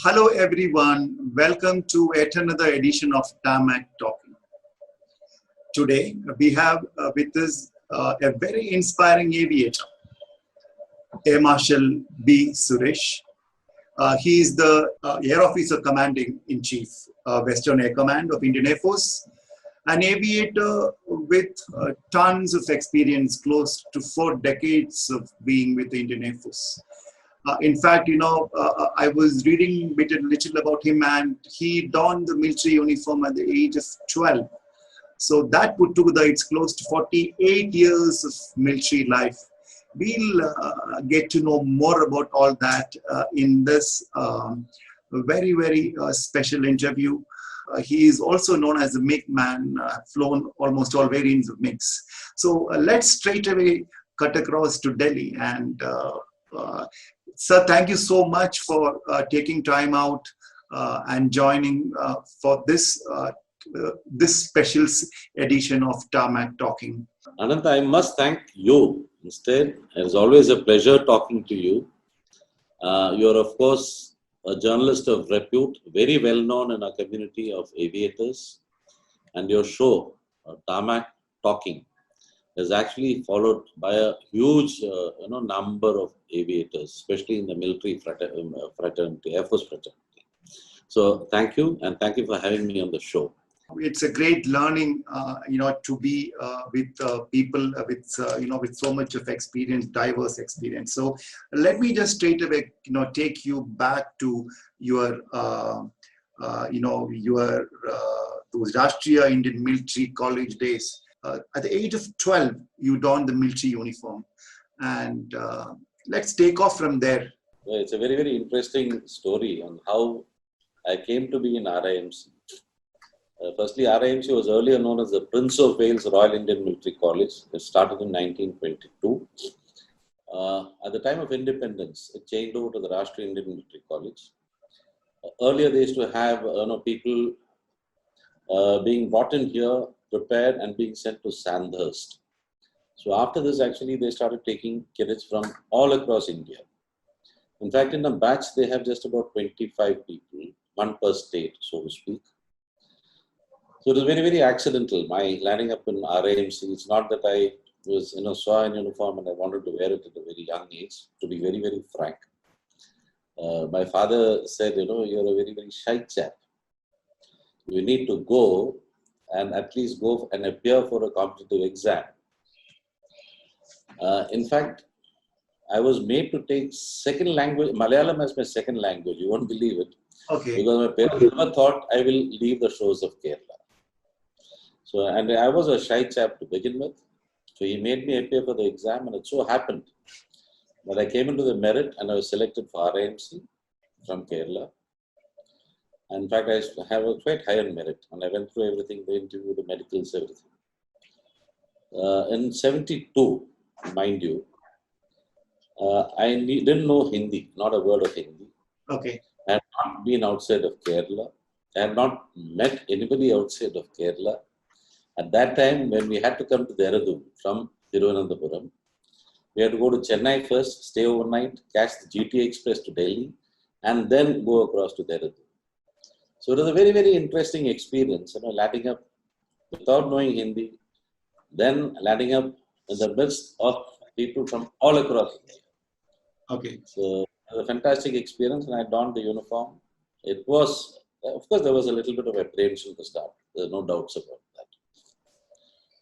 Hello everyone, welcome to yet another edition of Tarmak Talking. Today we have with us a very inspiring aviator, Air Marshal B Suresh. He is the Air Officer Commanding in Chief, Western Air Command of Indian Air Force, an aviator with tons of experience, close to 4 decades of being with the Indian Air Force. In fact, I was reading a little about him, and he donned the military uniform at the age of 12. So that put together, it's close to 48 years of military life. We'll get to know more about all that in this very, very special interview. He is also known as the MiG man, flown almost all variants of MiGs. So let's straight away cut across to Delhi. And sir, thank you so much for taking time out and joining for this special edition of Tarmak Talking. Anantha, I must thank you instead. It's always a pleasure talking to you. You're, of course, a journalist of repute, very well known in our community of aviators. And your show, Tarmak Talking, is actually followed by a huge number of aviators, especially in the military fraternity, Air Force fraternity. So thank you, and thank you for having me on the show. It's a great learning, to be with people with so much of experience, diverse experience. So let me just straight away, take you back to your, those Rashtriya Indian Military College days. At the age of 12, you donned the military uniform, and let's take off from there. Well, it's a very, very interesting story on how I came to be in RIMC. Firstly, RIMC was earlier known as the Prince of Wales Royal Indian Military College. It started in 1922. At the time of independence, it changed over to the Rashtriya Indian Military College. Earlier, they used to have people being brought in here, prepared, and being sent to Sandhurst. So after this, actually, they started taking cadets from all across India. In fact, in a batch, they have just about 25 people, one per state, so to speak. So it was very, very accidental, my landing up in RIMC. It's not that I was, saw an uniform and I wanted to wear it at a very young age, to be very, very frank. My father said, you're a very, very shy chap. You need to go and at least go and appear for a competitive exam. In fact, I was made to take second language, Malayalam as my second language. You won't believe it. Okay. Because my parents never thought I will leave the shores of Kerala. So, and I was a shy chap to begin with. So he made me appear for the exam, and it so happened that I came into the merit and I was selected for RIMC from Kerala. And in fact, I have a quite higher merit, and I went through everything, the interview, the medicals, everything. In 72, mind you, I didn't know Hindi, not a word of Hindi. Okay. I had not been outside of Kerala. I had not met anybody outside of Kerala. At that time, when we had to come to Dehradun from Thiruvananthapuram, we had to go to Chennai first, stay overnight, catch the GT Express to Delhi, and then go across to Dehradun. So it was a very, very interesting experience, landing up without knowing Hindi, then landing up in the midst of people from all across India. Okay. So it was a fantastic experience, and I donned the uniform. It was, of course, there was a little bit of apprehension to start. There's no doubts about that.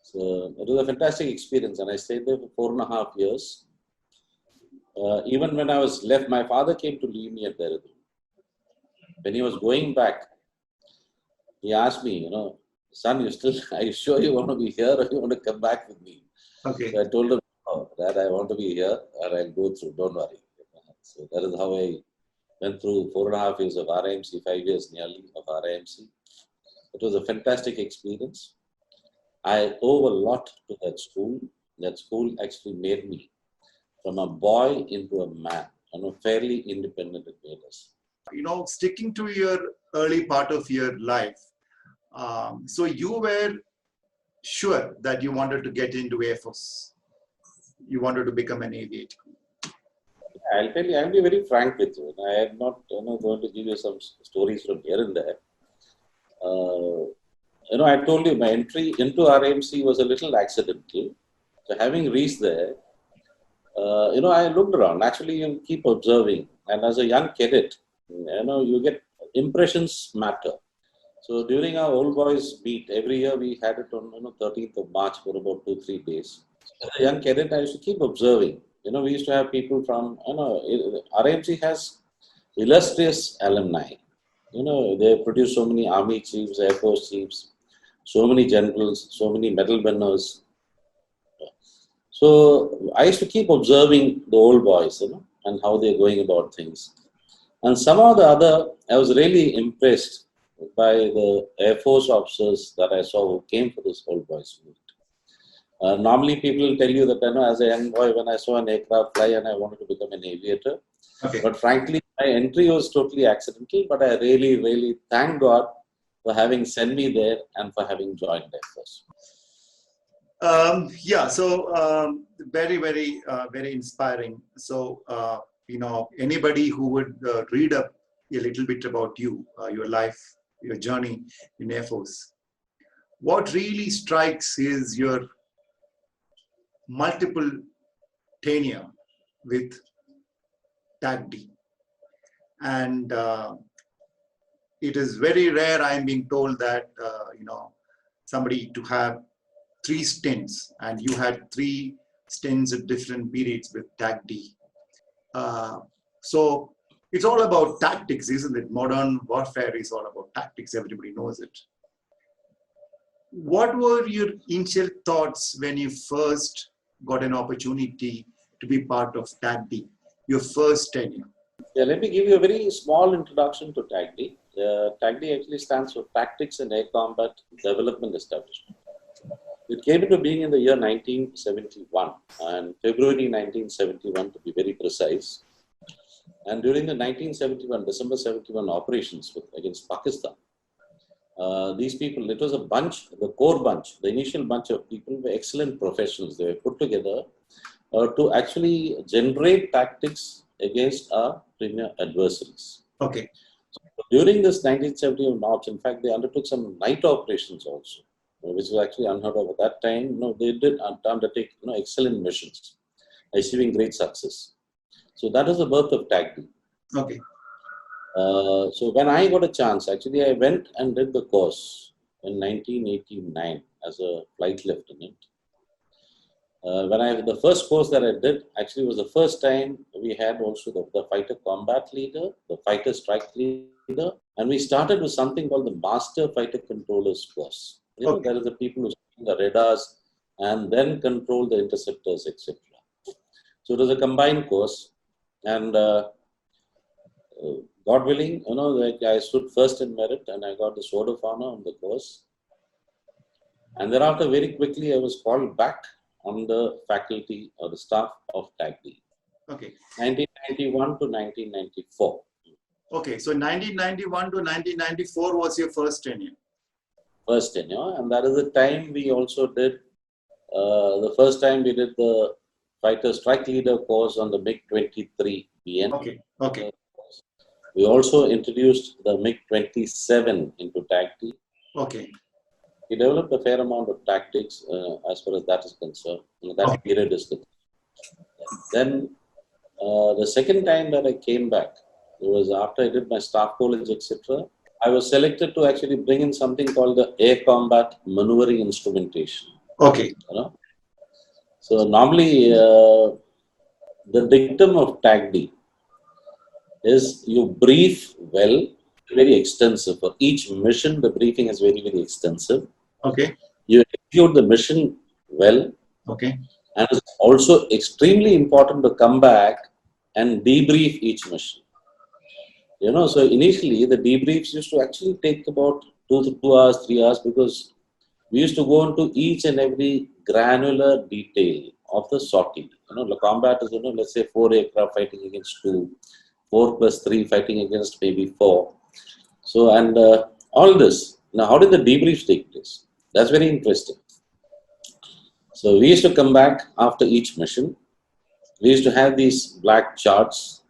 So it was a fantastic experience, and I stayed there for 4.5 years. Even when I was left, my father came to leave me at Dehradun. When he was going back, he asked me, son, are you sure you want to be here or you want to come back with me? Okay. So I told him, Dad, I want to be here and I'll go through, don't worry. So that is how I went through 4.5 years of RIMC, 5 years nearly of RIMC. It was a fantastic experience. I owe a lot to that school. That school actually made me from a boy into a man, fairly independent at us. Sticking to your early part of your life, so you were sure that you wanted to get into Air Force. You wanted to become an aviator. I'll tell you, I'll be very frank with you. I am not going to give you some stories from here and there. I told you my entry into RMC was a little accidental. So having reached there, I looked around. Actually, you keep observing. And as a young cadet, you get impressions matter. So during our old boys meet, every year we had it on 13th of March for about 2-3 days. As a young cadet, I used to keep observing. We used to have people from, RMC has illustrious alumni. They produce so many army chiefs, air force chiefs, so many generals, so many medal winners. So I used to keep observing the old boys, and how they're going about things. And somehow or the other, I was really impressed by the Air Force officers that I saw who came for this old boys meet. Normally, people will tell you that, as a young boy, when I saw an aircraft fly and I wanted to become an aviator. Okay. But frankly, my entry was totally accidental, but I really, really thank God for having sent me there and for having joined Air Force. Very, very, very inspiring. So, anybody who would read up a little bit about you, your life, your journey in Air Force, what really strikes is your multiple tenure with TAGDE. And it is very rare, I'm being told, that, somebody to have 3 stints, and you had 3 stints at different periods with TAGDE. So it's all about tactics, isn't it? Modern warfare is all about tactics. Everybody knows it. What were your initial thoughts when you first got an opportunity to be part of TAGDE, your first tenure? Yeah, let me give you a very small introduction to TAGDE. TAGDE actually stands for Tactics and Air Combat Development Establishment. It came into being in the year 1971, and February 1971 to be very precise. And during the 1971, December 71 operations against Pakistan, these people, it was a bunch, the core bunch, the initial bunch of people were excellent professionals. They were put together to actually generate tactics against our premier adversaries. Okay. So during this 1971 ops, in fact, they undertook some night operations also, which was actually unheard of at that time. They did undertake excellent missions, achieving great success. So that is the birth of TAGDE. Okay. So when I got a chance, actually I went and did the course in 1989 as a flight lieutenant. The first course that I did actually was the first time we had also the fighter combat leader, the fighter strike leader, and we started with something called the master fighter controllers course. There are the people who see the radars and then control the interceptors, etc. So it was a combined course, and God willing, I stood first in merit and I got the Sword of Honor on the course. And thereafter, very quickly, I was called back on the faculty or the staff of TAGDE. Okay. 1991 to 1994. Okay, so 1991 to 1994 was your first tenure. First tenure, and that is the time we also did, the first time we did the fighter strike leader course on the MiG-23 BN. Okay. We also introduced the MiG-27 into TAGDE. Okay. We developed a fair amount of tactics as far as that is concerned. That period is concerned. Then the second time that I came back, it was after I did my staff college, etc. I was selected to actually bring in something called the air combat maneuvering instrumentation. Okay. So normally the dictum of TAGDE is you brief well, very extensive. For each mission, the briefing is very, very extensive. Okay. You execute the mission well. Okay. And it's also extremely important to come back and debrief each mission. So initially the debriefs used to actually take about 2 hours, 3 hours, because we used to go into each and every granular detail of the sortie. The combat is, let's say 4 aircraft fighting against 2, 4 plus 3 fighting against maybe 4. So, and all this. Now, how did the debriefs take place? That's very interesting. So, we used to come back after each mission We used to have these black charts.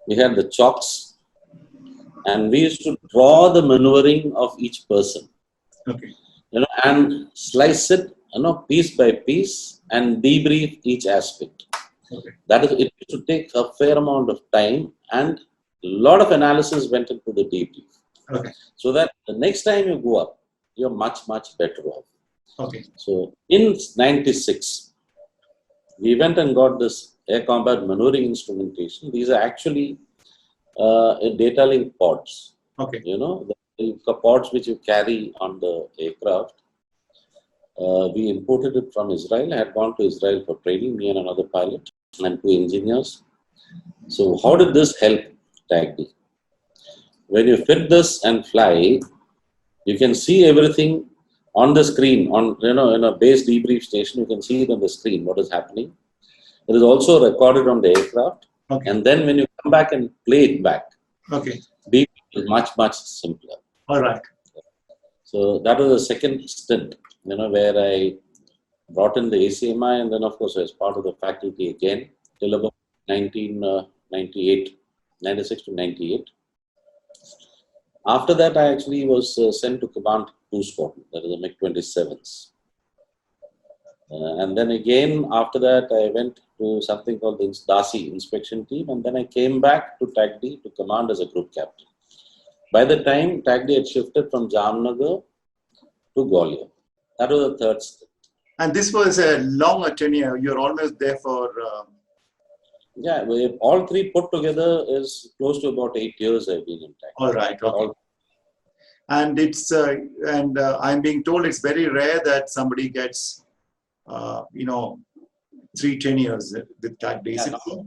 We had the chalks, and we used to draw the maneuvering of each person. Okay. And slice it, piece by piece, and debrief each aspect. Okay. That is, it used to take a fair amount of time, and a lot of analysis went into the debrief. Okay. So that the next time you go up, you're much, much better off. Okay. So in '96, we went and got this air combat maneuvering instrumentation. These are actually data link pods. Okay. The pods which you carry on the aircraft. We imported it from Israel. I had gone to Israel for training, me and another pilot and 2 engineers. So how did this help TAGDE? When you fit this and fly, you can see everything on the screen. In a base debrief station, you can see it on the screen what is happening. It is also recorded on the aircraft. Okay. And then when you come back and play it back, okay, debrief is much, much simpler. All right. So that was the second stint, where I brought in the ACMI, and then of course I was part of the faculty again till about 1998, 96 to 98. After that, I actually was sent to command 2 squadron, that is the MiG-27s. And then again, after that, I went to something called the DASI inspection team, and then I came back to TAGDE to command as a group captain. By the time, TAGDE had shifted from Jamnagar to Gwalior. That was the third step. And this was a longer tenure. You're almost there for... Yeah, all 3 put together is close to about 8 years I've been in TAGDE. All right, okay. And it's, I'm being told it's very rare that somebody gets, 3 tenures with TAGDE. Is it so?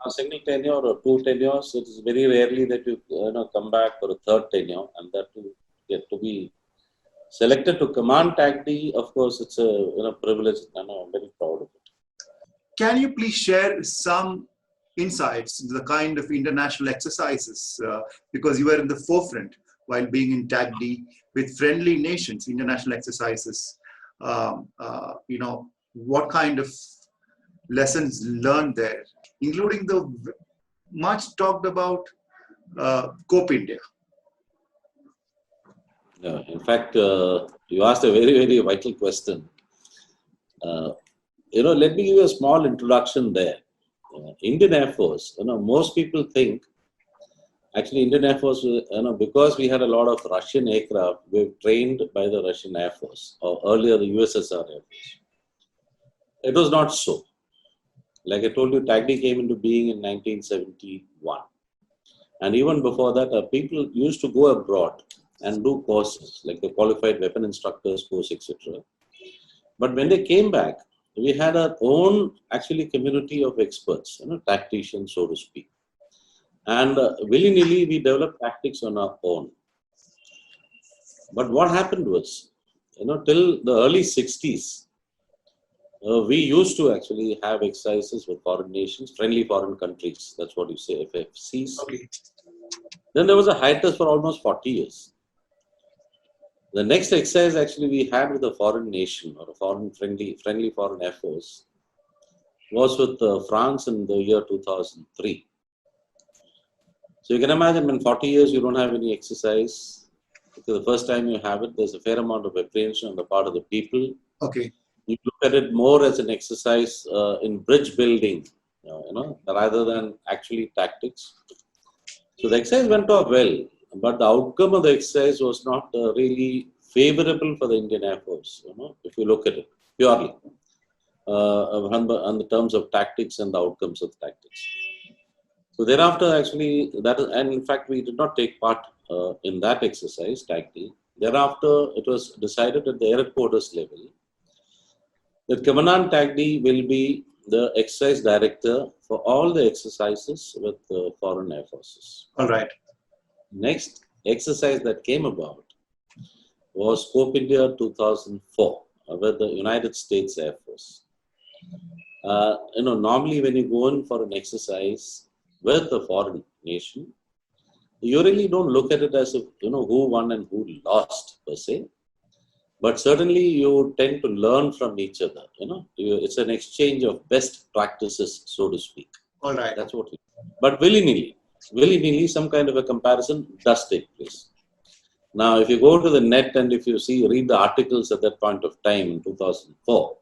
A single tenure or 2 tenures, it is very rarely that you come back for a 3rd tenure, and that to get to be selected to command TAGDE. Of course, it's a privilege, and I'm very proud of it. Can you please share some insights into the kind of international exercises, because you were in the forefront while being in TAGDE with friendly nations, international exercises, what kind of lessons learned there, including the much talked about COPE India. Yeah, in fact, you asked a very, very vital question. Let me give you a small introduction there. Indian Air Force, most people think, actually Indian Air Force, because we had a lot of Russian aircraft, we were trained by the Russian Air Force, or earlier the USSR Air Force. It was not so. Like I told you, TAGDE came into being in 1971. And even before that, people used to go abroad and do courses, like the Qualified Weapon Instructors course, etc. But when they came back, we had our own, actually, community of experts, tacticians, so to speak. And willy-nilly, we developed tactics on our own. But what happened was, till the early 60s, we used to actually have exercises with foreign nations, friendly foreign countries. That's what you say, FFCs. Okay. Then there was a hiatus for almost 40 years. The next exercise actually we had with a foreign nation or a foreign friendly foreign air force was with France in the year 2003. So you can imagine when 40 years you don't have any exercise, because the first time you have it, there's a fair amount of apprehension on the part of the people. Okay. You look at it more as an exercise in bridge building, rather than actually tactics. So the exercise went off well, but the outcome of the exercise was not really favorable for the Indian Air Force, if you look at it purely on the terms of tactics and the outcomes of tactics. So thereafter, actually, and in fact, we did not take part in that exercise, TAGDE. Thereafter, it was decided at the air headquarters level that Commandant TAGDE will be the exercise director for all the exercises with the foreign air forces. All right. Next exercise that came about was COPE India 2004 with the United States Air Force. Normally when you go in for an exercise with a foreign nation, you really don't look at it as who won and who lost per se. But certainly you tend to learn from each other. It's an exchange of best practices, so to speak. All right. That's what we do. But willy-nilly, some kind of a comparison does take place. Now, if you go to the net and if you read the articles at that point of time in 2004,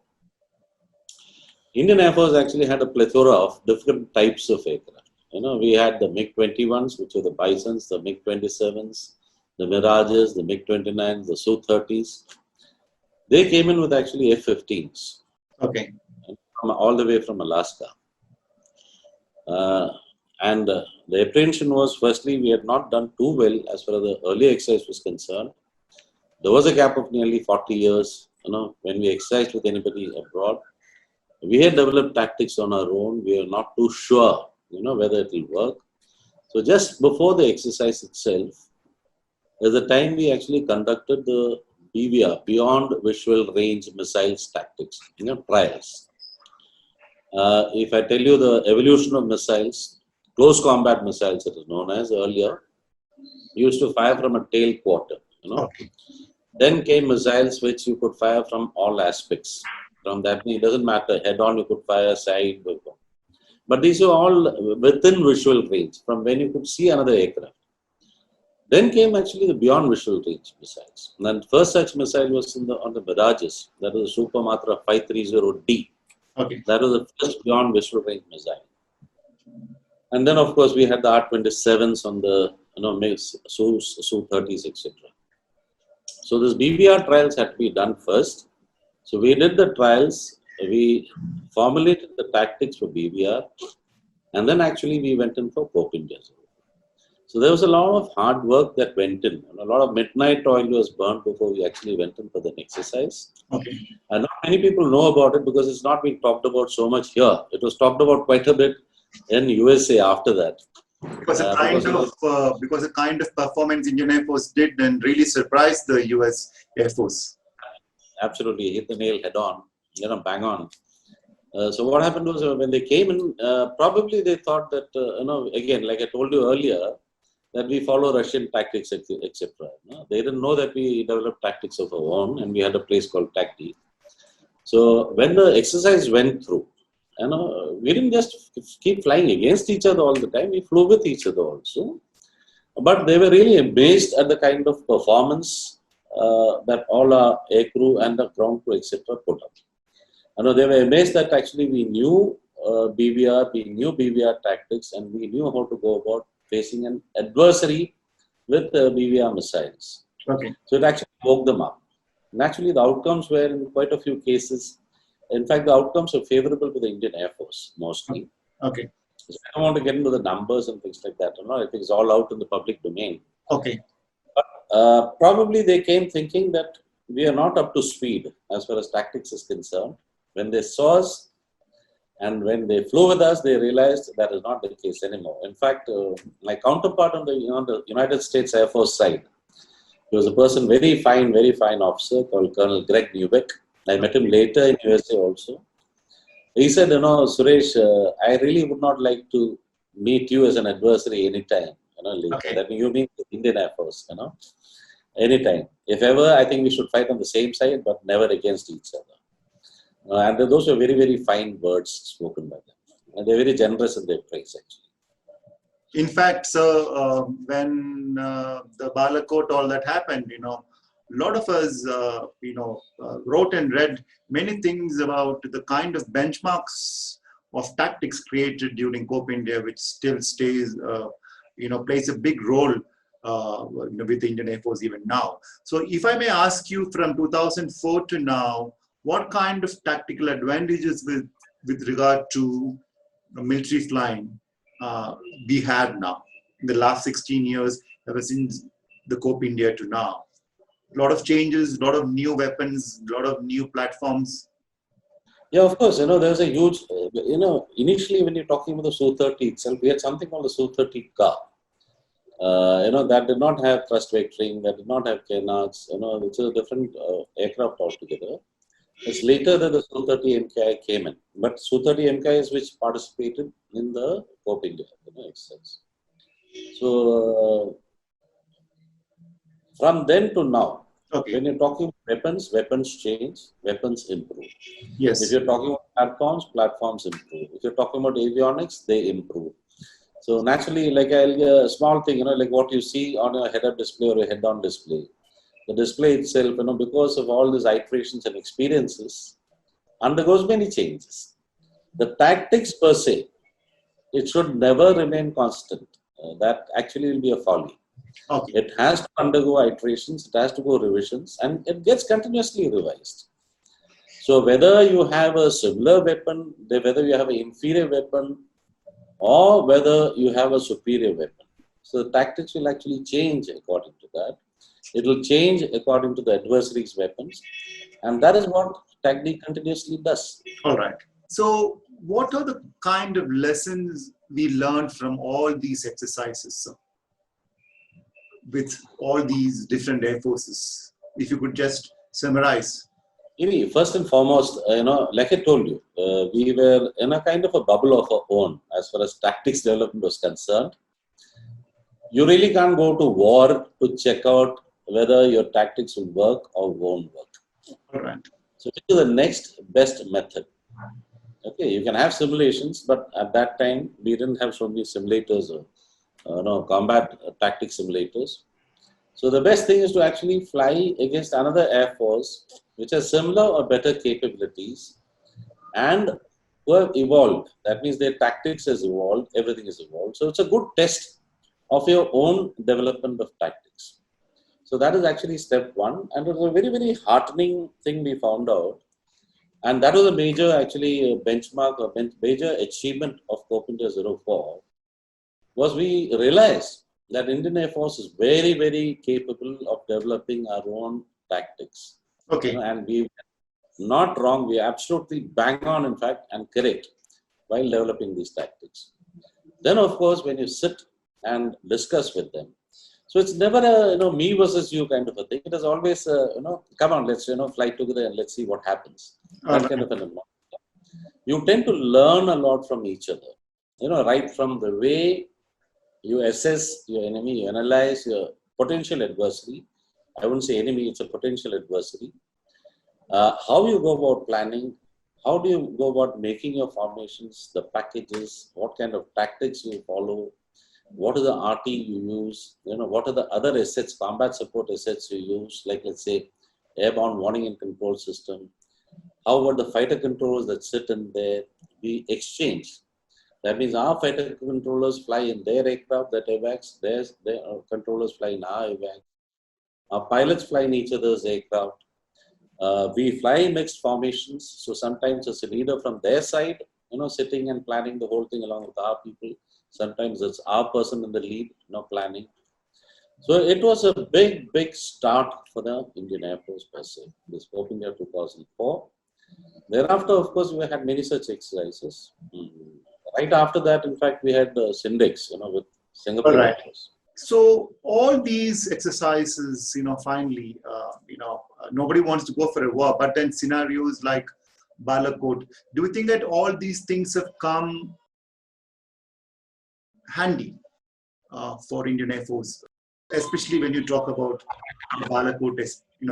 Indian Air Force actually had a plethora of different types of aircraft. We had the MiG-21s, which were the Bisons, the MiG-27s, the Mirages, the MiG-29s, the Su-30s. They came in with actually F-15s. Okay. All the way from Alaska. And the apprehension was, firstly, we had not done too well as far as the early exercise was concerned. There was a gap of nearly 40 years, when we exercised with anybody abroad. We had developed tactics on our own. We were not too sure, whether it will work. So just before the exercise itself, there's a time we actually conducted the BVR, Beyond Visual Range Missiles Tactics, trials. If I tell you the evolution of missiles, close combat missiles, it is known as earlier, used to fire from a tail quarter. Okay. Then came missiles which you could fire from all aspects. From that, it doesn't matter, head on you could fire, side, but these are all within visual range, from when you could see another aircraft. Then came actually the beyond visual range missiles. And the first such missile was on the Mirages, that was the Supermatra 530D. Okay. That was the first beyond visual range missile. And then, of course, we had the R-27s on the Su-30s, etc. So these BVR trials had to be done first. So we did the trials, we formulated the tactics for BVR, and then actually we went in for Cope India. So there was a lot of hard work that went in. A lot of midnight oil was burned before we actually went in for the exercise. Okay. And not many people know about it because it's not being talked about so much here. It was talked about quite a bit in USA after that. Because the kind of performance Indian Air Force did and really surprised the US Air Force. Absolutely, hit the nail head on, bang on. So what happened was when they came in, probably they thought that, again, like I told you earlier, that we follow Russian tactics, etc. They didn't know that we developed tactics of our own, and we had a place called TAGDE. So when the exercise went through, we didn't just keep flying against each other all the time. We flew with each other also. But they were really amazed at the kind of performance that all our aircrew and the ground crew, etc. put up. They were amazed that actually we knew BVR tactics, and we knew how to go about facing an adversary with BVR missiles. Okay. So it actually woke them up. And actually the outcomes were in quite a few cases. In fact, the outcomes are favorable to the Indian Air Force, mostly. Okay. So I don't want to get into the numbers and things like that. I think it's all out in the public domain. Okay. But probably they came thinking that we are not up to speed as far as tactics is concerned. When they saw us and when they flew with us, they realized that is not the case anymore. In fact, my counterpart on the United States Air Force side, he was a person, very fine officer called Colonel Greg Newbeck. I met him later in USA also. He said, Suresh, I really would not like to meet you as an adversary anytime. Okay. That you mean the Indian Air Force, anytime. If ever, I think we should fight on the same side, but never against each other. And those were very, very fine words spoken by them. And they're very generous in their praise, actually. In fact, sir, when the Balakot, all that happened, a lot of us, wrote and read many things about the kind of benchmarks of tactics created during Cope India, which still stays, plays a big role, with the Indian Air Force even now. So if I may ask you, from 2004 to now, what kind of tactical advantages with regard to military flying we had now in the last 16 years, ever since the Cope India to now? A lot of changes, a lot of new weapons, a lot of new platforms. Yeah, of course. There's a huge, initially when you're talking about the Su-30 itself, we had something called the Su-30 car. That did not have thrust vectoring, that did not have canards, it's a different aircraft altogether. It's later that the Su-30 MKI came in. But Su-30 MKI is which participated in the Cope India exercise. So, from then to now, Okay. When you're talking weapons, weapons change, weapons improve. Yes. If you're talking about platforms, platforms improve. If you're talking about avionics, they improve. So naturally, like a small thing, like what you see on a head-up display or a head-on display, the display itself, because of all these iterations and experiences, undergoes many changes. The tactics per se, it should never remain constant. That actually will be a folly. Okay. It has to undergo iterations, it has to go revisions, and it gets continuously revised. So whether you have a similar weapon, whether you have an inferior weapon, or whether you have a superior weapon. So the tactics will actually change according to that. It will change according to the adversary's weapons. And that is what TAGDE continuously does. All right. So what are the kind of lessons we learned from all these exercises, sir? With all these different air forces, if you could just summarize. First and foremost, like I told you, we were in a kind of a bubble of our own as far as tactics development was concerned. You really can't go to war to check out whether your tactics will work or won't work. All right. So which is the next best method? Okay, you can have simulations, but at that time we didn't have so many simulators or combat tactic simulators. So the best thing is to actually fly against another air force which has similar or better capabilities and who have evolved. That means their tactics has evolved, everything is evolved. So it's a good test of your own development of tactics. So that is actually step one, and it was a very, very heartening thing we found out. And that was a major actually benchmark or major achievement of Corp India 04 was we realized that Indian Air Force is very, very capable of developing our own tactics. Okay. And we not wrong, we absolutely bang on, in fact, and correct while developing these tactics. Then, of course, when you sit and discuss with them, so it's never a me versus you kind of a thing. It is always come on, let's fly together and let's see what happens. That kind of an environment. You tend to learn a lot from each other. Right from the way you assess your enemy, you analyze your potential adversary. I wouldn't say enemy; it's a potential adversary. How you go about planning, how do you go about making your formations, the packages, what kind of tactics you follow, what is the RT you use, what are the other assets, combat support assets you use, like let's say airborne warning and control system. How about the fighter controllers that sit in there? We exchange. That means our fighter controllers fly in their aircraft that AWACS, their controllers fly in our AWACS. Our pilots fly in each other's aircraft. We fly mixed formations. So sometimes it's a leader from their side, sitting and planning the whole thing along with our people. Sometimes it's our person in the lead, planning. So it was a big, big start for the Indian Air Force per se. This Corp India 2004. Thereafter, of course, we had many such exercises. Right after that, in fact, we had Syndex, with Singapore. All right. So all these exercises, finally, nobody wants to go for a war, but then scenarios like Balakot, do you think that all these things have come handy for Indian Air Force, especially when you talk about the Balakot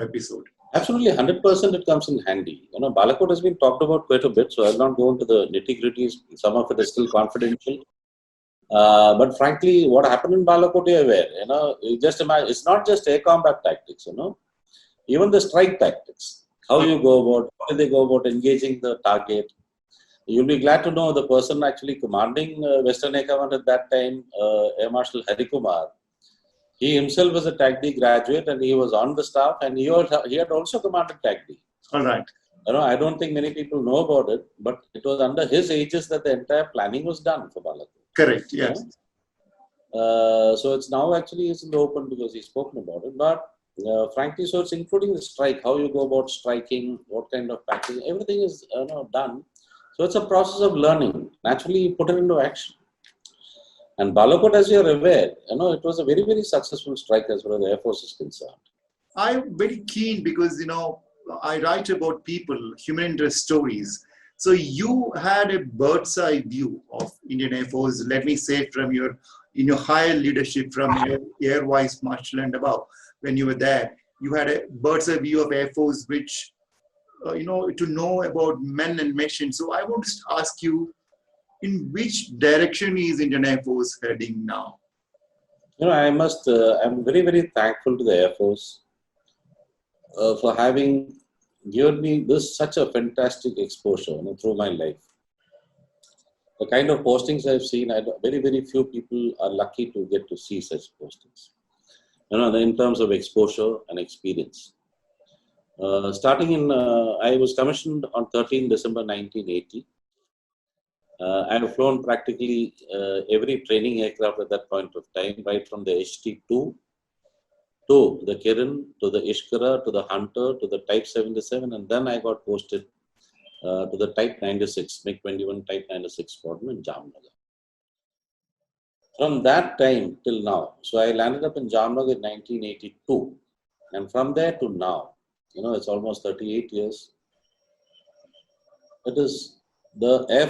episode? Absolutely, 100% it comes in handy. Balakot has been talked about quite a bit, so I'll not go into the nitty-gritties. Some of it is still confidential. But frankly, what happened in Balakot, you're aware. You just imagine, it's not just air combat tactics, even the strike tactics. How you go about, how do they go about engaging the target? You'll be glad to know the person actually commanding Western Air Command at that time, Air Marshal Harikumar. He himself was a TAGDE graduate and he was on the staff and he had also commanded TAGDE. All right. I don't think many people know about it, but it was under his aegis that the entire planning was done for Balakot. Correct, yes. So it's now actually it's in the open because he's spoken about it. But frankly, so it's including the strike, how you go about striking, what kind of packaging, everything is done. So it's a process of learning. Naturally, you put it into action. And Balakot, as you're aware, it was a very, very successful strike as far as the Air Force is concerned. I'm very keen because, I write about people, human interest stories. So you had a bird's eye view of Indian Air Force, let me say from in your higher leadership from Air Vice Marshal and above, when you were there. you had a bird's eye view of Air Force, which, to know about men and mission. So I want to ask you, in which direction is Indian Air Force heading now? I'm very, very thankful to the Air Force for having given me such a fantastic exposure through my life. The kind of postings I've seen, very, very few people are lucky to get to see such postings. In terms of exposure and experience. I was commissioned on 13 December 1980. I have flown practically every training aircraft at that point of time, right from the HT-2 to the Kiran, to the Ishkara, to the Hunter, to the Type 77, and then I got posted to the Type 96, MiG-21 Type 96 squadron in Jamnagar. From that time till now, so I landed up in Jamnagar in 1982, and from there to now, it's almost 38 years. It is the Air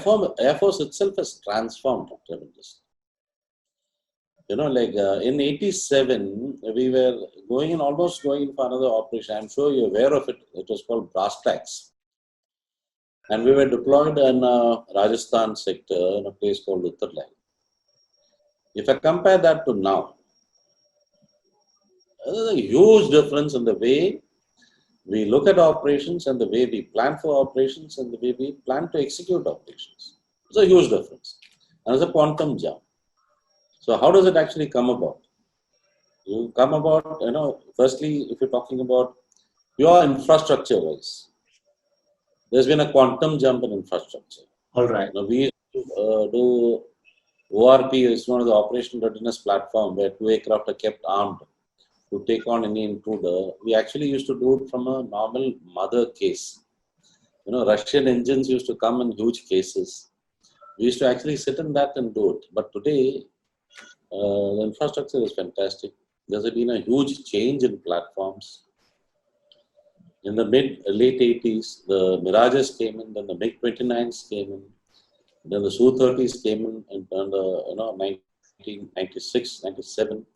Force itself has transformed tremendously. In 87, we were almost going for another operation. I'm sure you're aware of it. It was called Brass Tacks. And we were deployed in Rajasthan sector in a place called Uttarlai. If I compare that to now, there's a huge difference in the way we look at operations and the way we plan for operations and the way we plan to execute operations. It's a huge difference. And it's a quantum jump. So how does it actually come about? You come about, firstly, if you're talking about pure infrastructure-wise, there's been a quantum jump in infrastructure. All right. We do ORP is one of the operational readiness platform where 2 aircraft are kept armed to take on any intruder. We actually used to do it from a normal mother case. Russian engines used to come in huge cases. We used to actually sit in that and do it. But today, the infrastructure is fantastic. There's been a huge change in platforms. In the late 80s, the Mirages came in, then the MiG-29s came in, then the Su-30s came in, and the 1996, 97.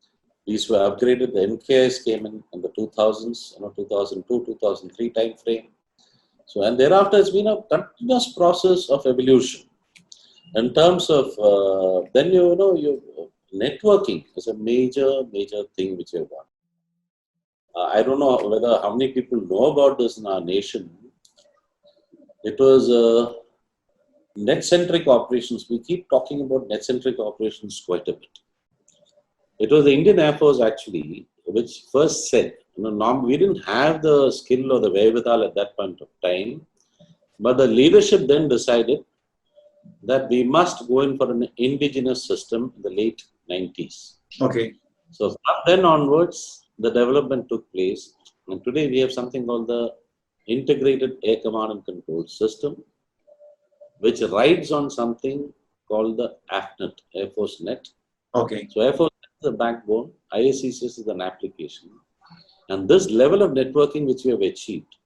These were upgraded. The MKIs came in the 2000s, 2002, 2003 time frame. So, and thereafter, it's been a continuous process of evolution. In terms of, then networking is a major thing which you've got. I don't know how many people know about this in our nation. It was net-centric operations. We keep talking about net-centric operations quite a bit. It was the Indian Air Force actually which first said, we didn't have the skill or the wherewithal at that point of time, but the leadership then decided that we must go in for an indigenous system in the late 90s. Okay. So from then onwards, the development took place, and today we have something called the Integrated Air Command and Control System, which rides on something called the AFNet, Air Force Net. Okay. So Air Force Net is the backbone, IACCS is an application, and this level of networking which we have achieved,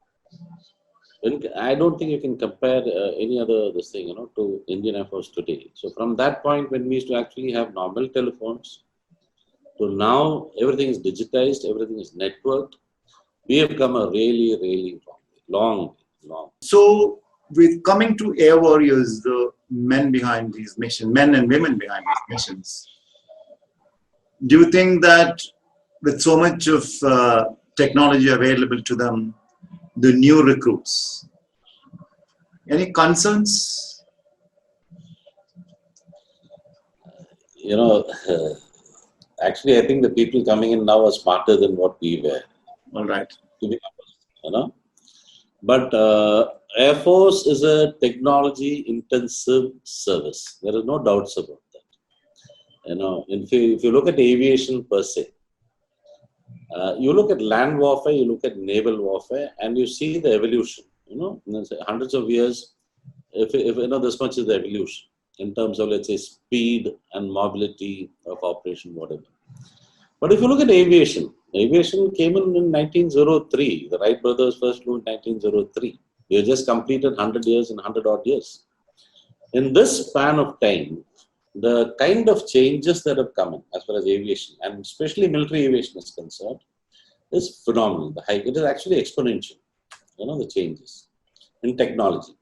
I don't think you can compare any other to Indian Air Force today. So from that point, when we used to actually have normal telephones, to now everything is digitized, everything is networked, we have come a really long. So with coming to air warriors, the men behind these missions, men and women behind these missions, do you think that with so much of technology available to them, the new recruits, any concerns? Actually, I think the people coming in now are smarter than what we were. All right. But Air Force is a technology-intensive service. There is no doubts about that. If you look at aviation per se, you look at land warfare, you look at naval warfare, and you see the evolution. Hundreds of years, if this much is the evolution in terms of, let's say, speed and mobility of operation, whatever. But if you look at aviation came in 1903. The Wright brothers first flew in 1903. We have just completed 100 years and 100 odd years. In this span of time, the kind of changes that have come in as far as aviation, and especially military aviation is concerned, is phenomenal. The hike, it is actually exponential, the changes in technology.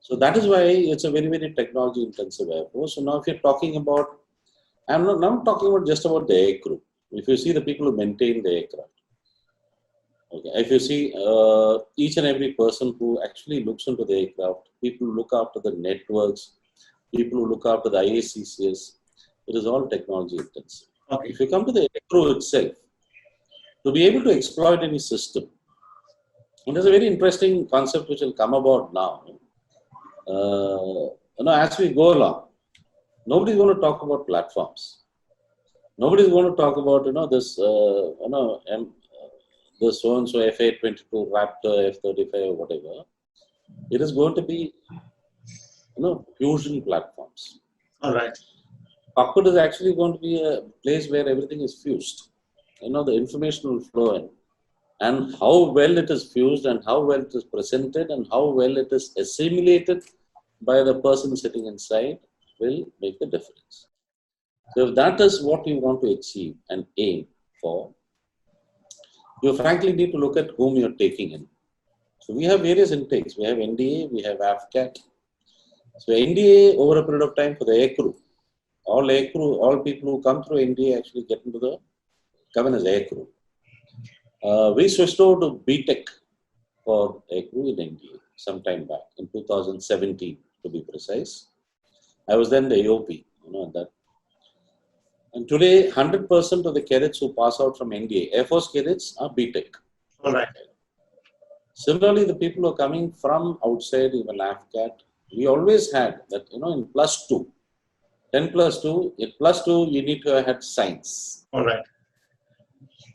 So that is why it's a very, very technology intensive Air Force. So now if you're talking about, I'm not talking about just about the air crew. If you see the people who maintain the aircraft, okay, if you see each and every person who actually looks into the aircraft, people who look after the networks, people who look after the IACCS, it is all technology intensive. Okay. If you come to the air crew itself, to be able to exploit any system, and there's a very interesting concept which will come about now. As we go along, nobody's going to talk about platforms. Nobody's going to talk about this the so-and-so F-822 Raptor, F-35 or whatever. It is going to be fusion platforms. All right. Cockpit is actually going to be a place where everything is fused. The information will flow in. And how well it is fused and how well it is presented and how well it is assimilated by the person sitting inside will make the difference. So if that is what you want to achieve and aim for, you frankly need to look at whom you're taking in. So we have various intakes. We have NDA, we have AFCAT. So NDA over a period of time for the air crew, all people who come through NDA actually come in as air crew. We switched over to BTEC for air crew in NDA some time back, in 2017 to be precise. I was then the AOP, that. And today, 100% of the cadets who pass out from NDA, Air Force cadets, are BTEC. All right. Similarly, the people who are coming from outside, even AFCAT, we always had that, in plus 2, 10 plus 2, in plus 2, you need to have had science. All right.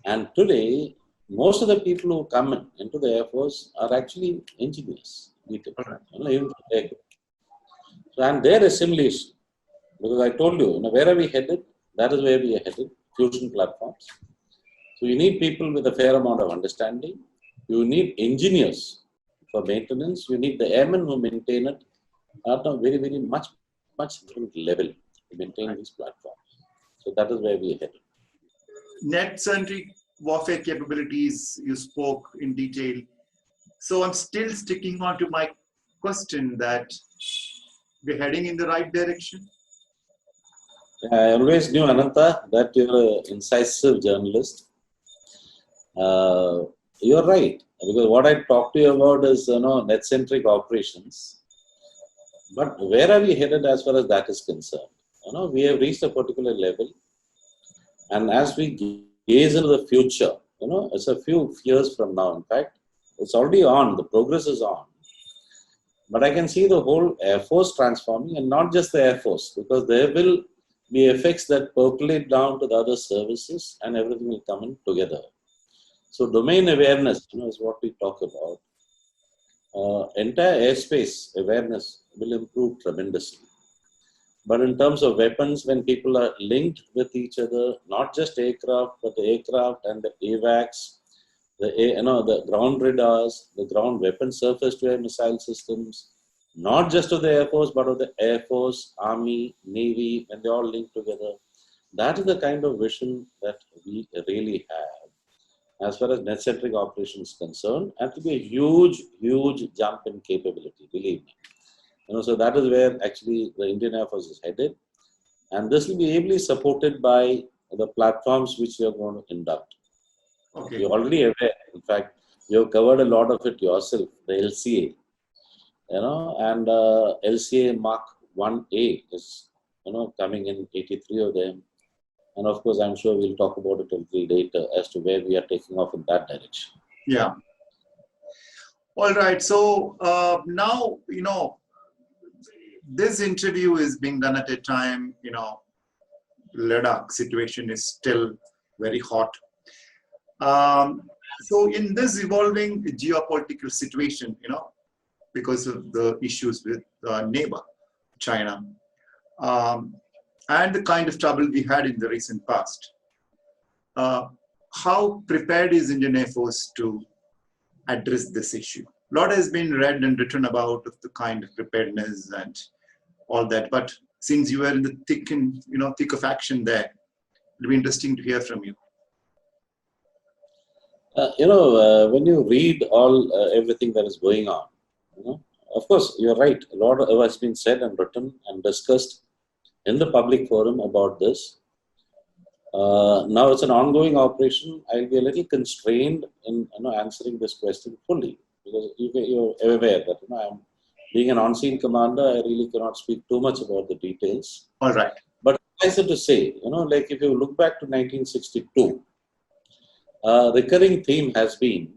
And today, most of the people who come into the Air Force are actually engineers. Right. So, and their assimilation, because I told you, where are we headed? That is where we are headed, fusion platforms. So you need people with a fair amount of understanding. You need engineers for maintenance. You need the airmen who maintain it at a very, very much different level to maintain these platforms. So that is where we are headed. Net-centric warfare capabilities, you spoke in detail. So I'm still sticking on to my question that we're heading in the right direction. I always knew, Anantha, that you're an incisive journalist. You're right, because what I talked to you about is net-centric operations. But where are we headed as far as that is concerned? We have reached a particular level, and as we gaze into the future, it's a few years from now. In fact, it's already on. The progress is on. But I can see the whole Air Force transforming, and not just the Air Force, because there will be effects that percolate down to the other services, and everything will come in together. So domain awareness, is what we talk about. Entire airspace awareness will improve tremendously. But in terms of weapons, when people are linked with each other, not just aircraft, but the aircraft and the AVACs, the ground radars, the ground weapon surface-to-air missile systems, not just of the Air Force, but of the Air Force, Army, Navy, when they all link together. That is the kind of vision that we really have as far as net-centric operations is concerned, and to be a huge, huge jump in capability, believe me. So that is where actually the Indian Air Force is headed. And this will be ably supported by the platforms which you are going to induct. Okay. You're already aware. In fact, you have covered a lot of it yourself, the LCA. And LCA Mark 1A is, coming in 83 of them. And of course, I'm sure we'll talk about it a little later as to where we are taking off in that direction. Yeah. All right. So now, this interview is being done at a time, Ladakh situation is still very hot. So in this evolving geopolitical situation, because of the issues with neighbor, China, and the kind of trouble we had in the recent past, how prepared is Indian Air Force to address this issue? A lot has been read and written about the kind of preparedness and all that, but since you were in the thick of action there, it'll be interesting to hear from you. When you read everything that is going on, of course, you're right. A lot has been said and written and discussed in the public forum about this. Now it's an ongoing operation. I'll be a little constrained in answering this question fully because you're aware that I'm being an on-scene commander. I really cannot speak too much about the details. All right. But I said to say, like if you look back to 1962, recurring theme has been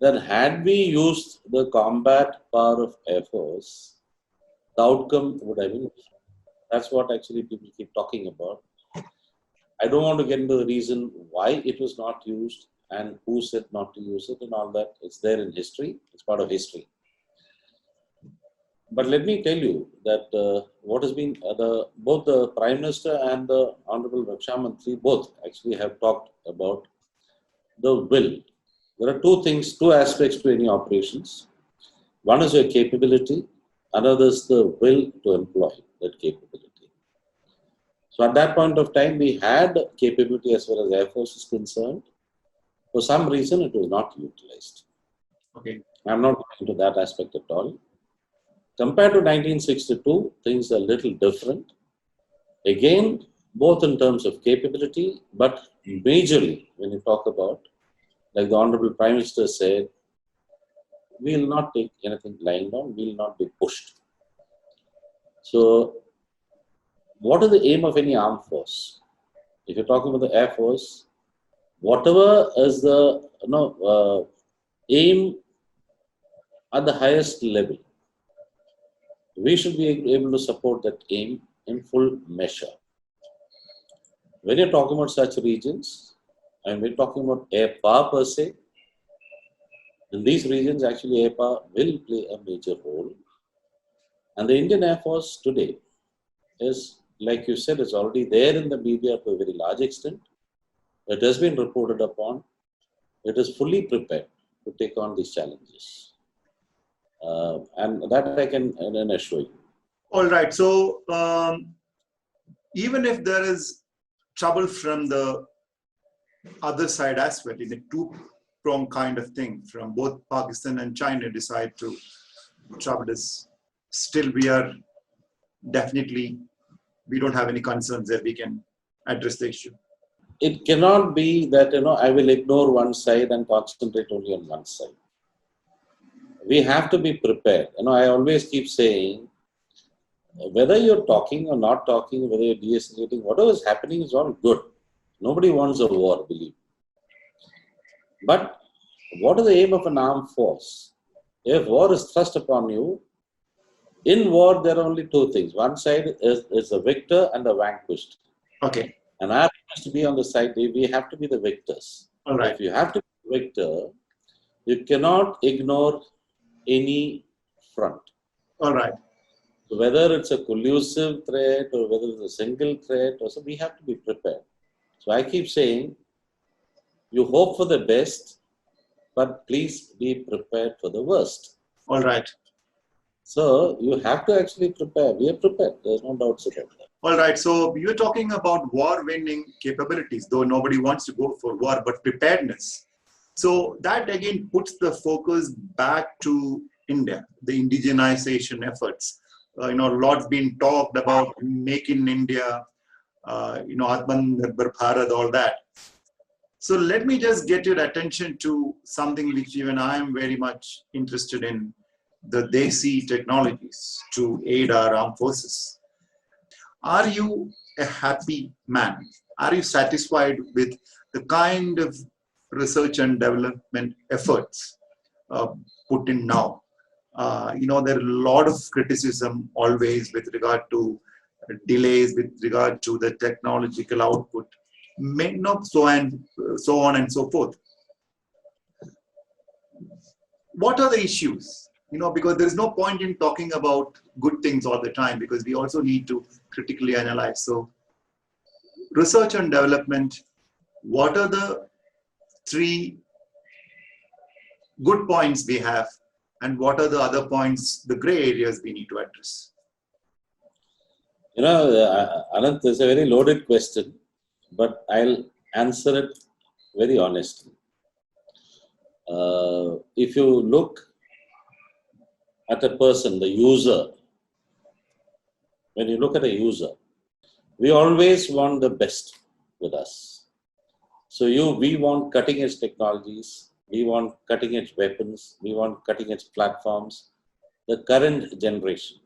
that had we used the combat power of Air Force, the outcome would have been different. That's what actually people keep talking about. I don't want to get into the reason why it was not used and who said not to use it and all that. It's there in history. It's part of history. But let me tell you that what has been both the Prime Minister and the Honorable Raksha Mantri both actually have talked about the will. There are two aspects to any operations. One is your capability, another is the will to employ that capability. So at that point of time, we had capability as far as Air Force is concerned. For some reason, it was not utilized. Okay. I'm not going into that aspect at all. Compared to 1962, things are a little different. Again, both in terms of capability, but majorly when you talk about, like the Honorable Prime Minister said, we will not take anything lying down, we will not be pushed. So, what is the aim of any armed force? If you're talking about the Air Force, whatever is the aim at the highest level, we should be able to support that aim in full measure. When you're talking about such regions, and we're talking about air power per se, in these regions, actually, air power will play a major role. And the Indian Air Force today is, like you said, is already there in the media to a very large extent. It has been reported upon. It is fully prepared to take on these challenges. And that I can assure you. All right. So, even if there is trouble from the other side as well, in a two-pronged kind of thing, from both Pakistan and China decide to trouble us, still we don't have any concerns that we can address the issue. It cannot be that, I will ignore one side and concentrate only on one side. We have to be prepared. I always keep saying, whether you're talking or not talking, whether you're de-escalating, whatever is happening is all good. Nobody wants a war, believe me. But what is the aim of an armed force? If war is thrust upon you, in war there are only two things. One side is the victor and the vanquished. Okay. And our aim is to be on the side, we have to be the victors. All right. If you have to be the victor, you cannot ignore any front. All right. So whether it's a collusive threat or whether it's a single threat, or so, we have to be prepared. So I keep saying, you hope for the best, but please be prepared for the worst. All right. So you have to actually prepare. We are prepared. There's no doubts about that. All right. So you're talking about war-winning capabilities, though nobody wants to go for war, but preparedness. So that again puts the focus back to India, the indigenization efforts. A lot's been talked about Make in India, Atmanirbhar Bharat, all that. So let me just get your attention to something which even I am very much interested in, the Desi technologies to aid our armed forces. Are you a happy man? Are you satisfied with the kind of research and development efforts put in now? There are a lot of criticism always with regard to delays, with regard to the technological output, so on and so forth. What are the issues? Because there is no point in talking about good things all the time, because we also need to critically analyze. So, research and development, what are the three good points we have, and what are the other points, the gray areas we need to address? Anant, this is a very loaded question, but I'll answer it very honestly. if you look at a person, the user, when you look at a user, we always want the best with us. So we want cutting edge technologies, we want cutting edge weapons, we want cutting edge platforms, the current generation.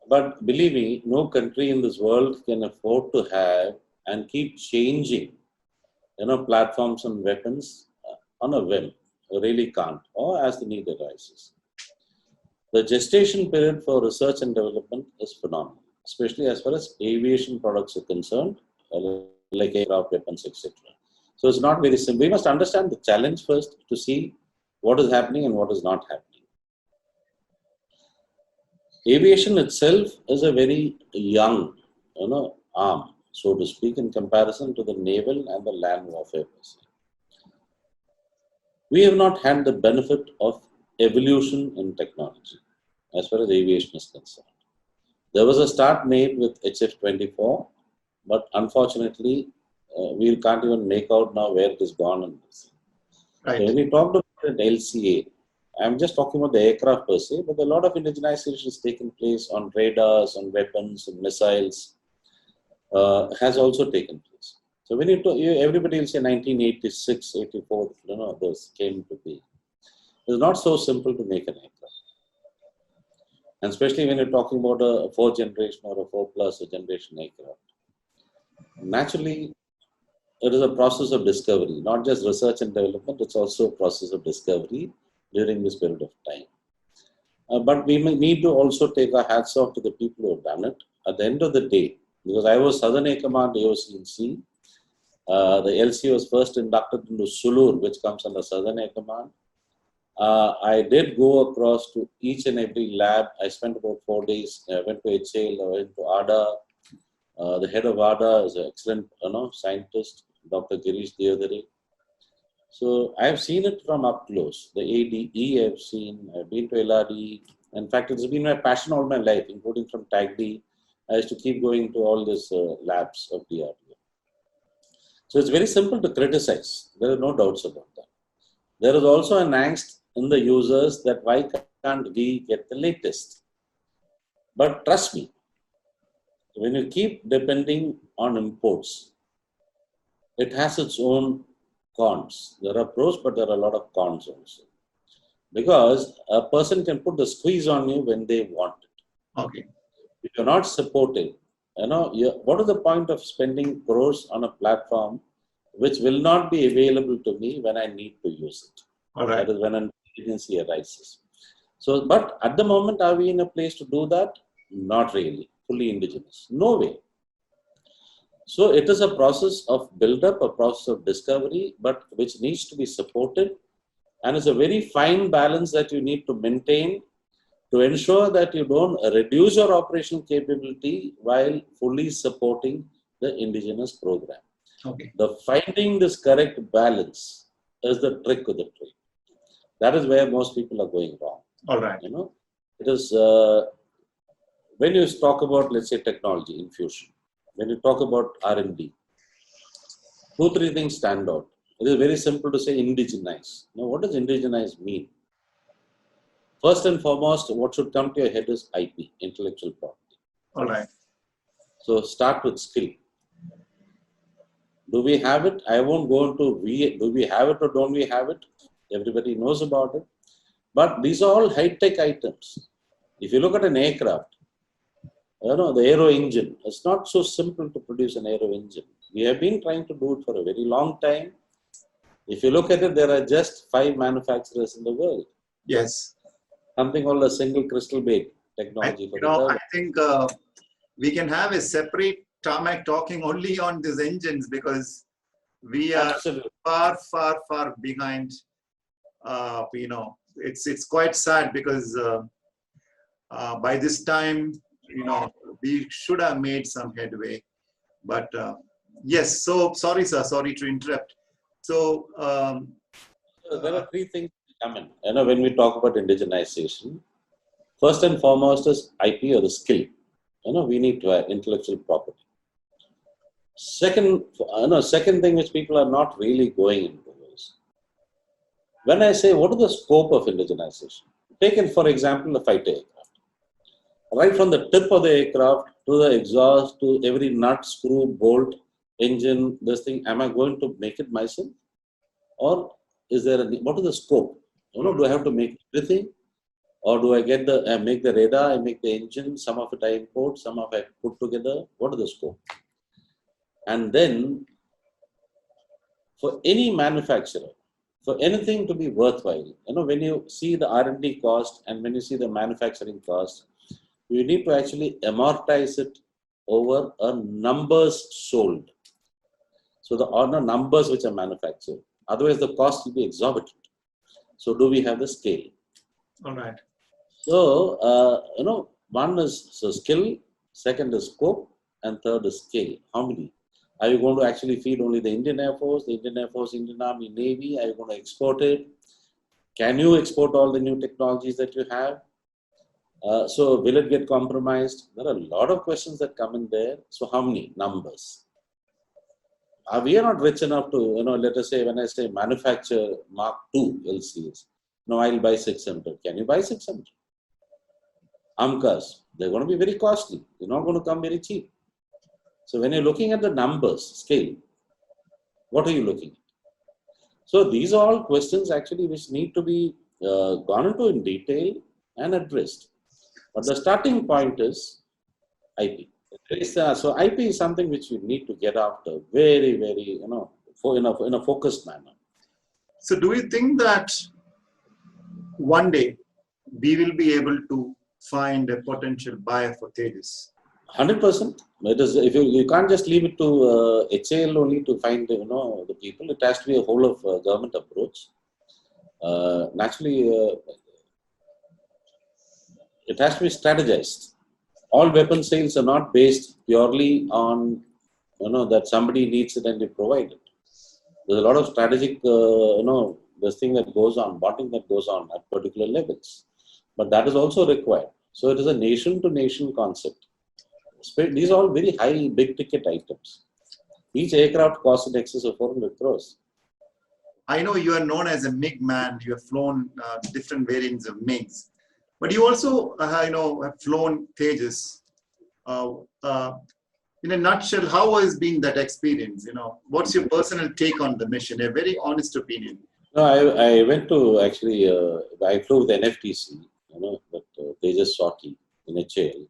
But believe me, no country in this world can afford to have and keep changing, platforms and weapons on a whim. Really can't, or as the need arises. The gestation period for research and development is phenomenal, especially as far as aviation products are concerned, like aircraft, weapons, etc. So it's not very simple. We must understand the challenge first to see what is happening and what is not happening. Aviation itself is a very young, arm, so to speak, in comparison to the naval and the land warfare. We have not had the benefit of evolution in technology as far as aviation is concerned. There was a start made with HF-24, but unfortunately, we can't even make out now where it has gone. Right. So when we talked about LCA, I'm just talking about the aircraft per se, but a lot of indigenization has taken place on radars, on weapons, and missiles, has also taken place. So when everybody will say 1986, 84, those came to be. It's not so simple to make an aircraft. And especially when you're talking about a 4th generation or a 4+ generation aircraft. Naturally, it is a process of discovery, not just research and development, it's also a process of discovery during this period of time. But we need to also take our hats off to the people who have done it. At the end of the day, because I was Southern Air Command AOC in C, the LC was first inducted into Sulur, which comes under Southern Air Command. I did go across to each and every lab. I spent about 4 days. I went to HAL, I went to ADA. The head of ADA is an excellent scientist, Dr. Girish Deodare. So I have seen it from up close. The ADE I've seen, I've been to LRD. In fact, it's been my passion all my life, including from TAGDE. I used to keep going to all these labs of DRDO. So it's very simple to criticize. There are no doubts about that. There is also an angst in the users that why can't we get the latest? But trust me, when you keep depending on imports, it has its own cons. There are pros, but there are a lot of cons also. Because a person can put the squeeze on you when they want it. Okay. If you're not supportive, what is the point of spending crores on a platform which will not be available to me when I need to use it? All right. That is when an emergency arises. So, but at the moment, are we in a place to do that? Not really. Fully indigenous. No way. So it is a process of build-up, a process of discovery, but which needs to be supported. And it's a very fine balance that you need to maintain to ensure that you don't reduce your operational capability while fully supporting the indigenous program. Okay. The finding this correct balance is the trick of the trade. That is where most people are going wrong. All right. It is when you talk about, let's say, technology infusion, when you talk about R&D, 2-3 things stand out. It is very simple to say indigenize. Now, what does indigenize mean? First and foremost, what should come to your head is IP, intellectual property. All right. So start with skill. Do we have it? I won't go into do we have it or don't we have it? Everybody knows about it. But these are all high-tech items. If you look at an aircraft, the aero engine, it's not so simple to produce an aero engine. We have been trying to do it for a very long time. If you look at it, there are just 5 manufacturers in the world. Yes. Something called a single crystal bait technology. I think we can have a separate Tarmak talking only on these engines because we are far behind. It's quite sad because by this time, we should have made some headway. But yes, so sorry, sir, sorry to interrupt. So there are 3 things that come in. When we talk about indigenization, first and foremost is IP or the skill. We need to have intellectual property. Second thing which people are not really going into is When I say what is the scope of indigenization, taken for example the fighter aircraft, right from the tip of the aircraft to the exhaust to every nut, screw, bolt, engine, this thing, am I going to make it myself? Or is there what is the scope? Do I have to make everything? Or do I get make the radar, I make the engine, some of it I import, some of it I put together? What is the scope? And then for any manufacturer, for anything to be worthwhile, when you see the R&D cost and when you see the manufacturing cost, you need to actually amortize it over a numbers sold. So the numbers which are manufactured. Otherwise, the cost will be exorbitant. So do we have the scale? All right. So, one is skill, second is scope, and third is scale. How many? Are you going to actually feed only the Indian Air Force, Indian Army, Navy? Are you going to export it? Can you export all the new technologies that you have? So will it get compromised? There are a lot of questions that come in there. So how many? Numbers. We are not rich enough to, let us say, when I say manufacture Mark II LCs, no, I'll buy 600. Can you buy 600? AMCAs, they're going to be very costly. They're not going to come very cheap. So when you're looking at the numbers, scale, what are you looking at? So these are all questions actually which need to be gone into in detail and addressed. But the starting point is IP. So IP is something which you need to get after very, very, in a focused manner. So do you think that one day we will be able to find a potential buyer for Tejas? 100%. It is, if you can't just leave it to HAL only to find the people. It has to be a whole of government approach. Naturally, it has to be strategized. All weapon sales are not based purely on that somebody needs it and you provide it. There's a lot of strategic this thing that goes on, bonding that goes on at particular levels. But that is also required. So it is a nation to nation concept. These are all very high, big ticket items. Each aircraft costs in excess of 400 crores. I know you are known as a MiG man. You have flown different variants of MiGs, but you also, have flown Tejas. In a nutshell, how has been that experience? What's your personal take on the mission? A very honest opinion. No, I went to actually, I flew with NFTC, that Tejas sortie in HAL.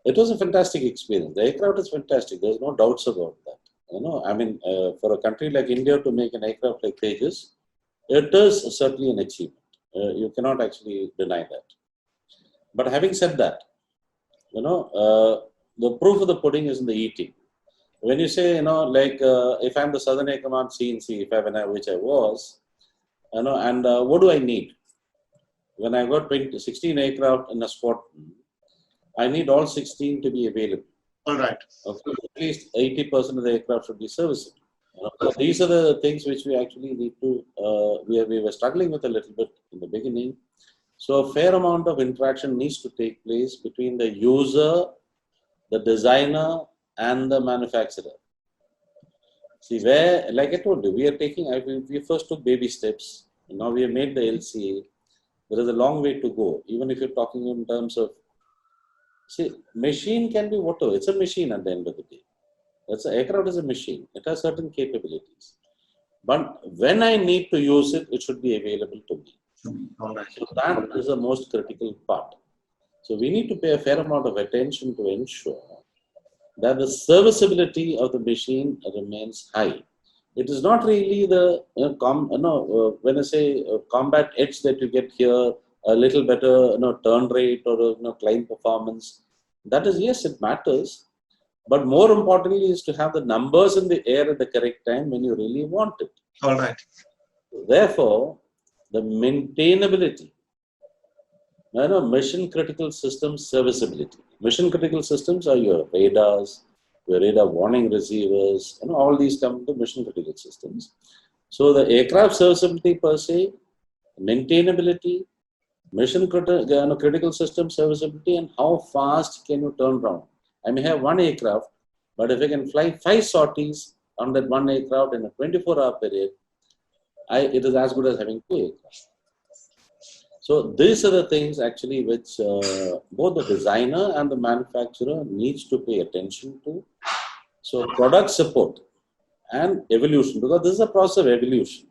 It was a fantastic experience. The aircraft is fantastic. There's no doubts about that. For a country like India to make an aircraft like Tejas, it is certainly an achievement. You cannot actually deny that. But having said that, the proof of the pudding is in the eating. When you say, if I'm the Southern Air Command CNC, which I was, and what do I need? When I got 16 aircraft in a squadron, I need all 16 to be available. All right. Okay. At least 80% of the aircraft should be serviceable. So these are the things which we actually need to, we were struggling with a little bit in the beginning. So a fair amount of interaction needs to take place between the user, the designer, and the manufacturer. See, like I told you, we first took baby steps. Now we have made the LCA. There is a long way to go, even if you're talking in terms of, machine can be whatever. It's a machine at the end of the day. Aircraft is a machine. It has certain capabilities. But when I need to use it, it should be available to me. All right. So that is the most critical part. So we need to pay a fair amount of attention to ensure that the serviceability of the machine remains high. It is not really the when I say combat edge that you get here, a little better turn rate or climb performance. That is, yes, it matters. But more importantly is to have the numbers in the air at the correct time when you really want it. All right. Therefore, the maintainability, mission critical system serviceability. Mission critical systems are your radars, your radar warning receivers, all these come to mission critical systems. So the aircraft serviceability per se, maintainability, mission critical system serviceability, and how fast can you turn around. I may have one aircraft, but if I can fly 5 sorties on that one aircraft in a 24-hour period, it is as good as having 2 aircraft. So these are the things actually which both the designer and the manufacturer needs to pay attention to. So product support and evolution, because this is a process of evolution.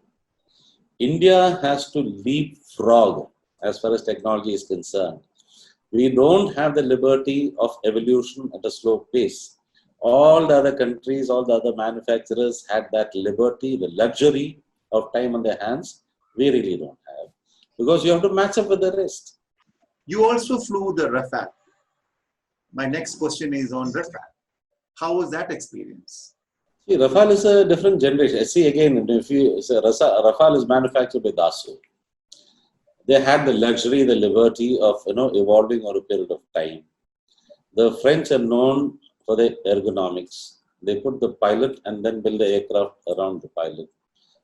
India has to leapfrog as far as technology is concerned. We don't have the liberty of evolution at a slow pace. All the other countries, all the other manufacturers had that liberty, the luxury of time on their hands. We really don't have. Because you have to match up with the rest. You also flew the Rafale. My next question is on Rafale. How was that experience? See, Rafale is a different generation. See, again, if you say Rafale is manufactured by Dassault. They had the luxury, the liberty of evolving over a period of time. The French are known for their ergonomics. They put the pilot and then build the aircraft around the pilot.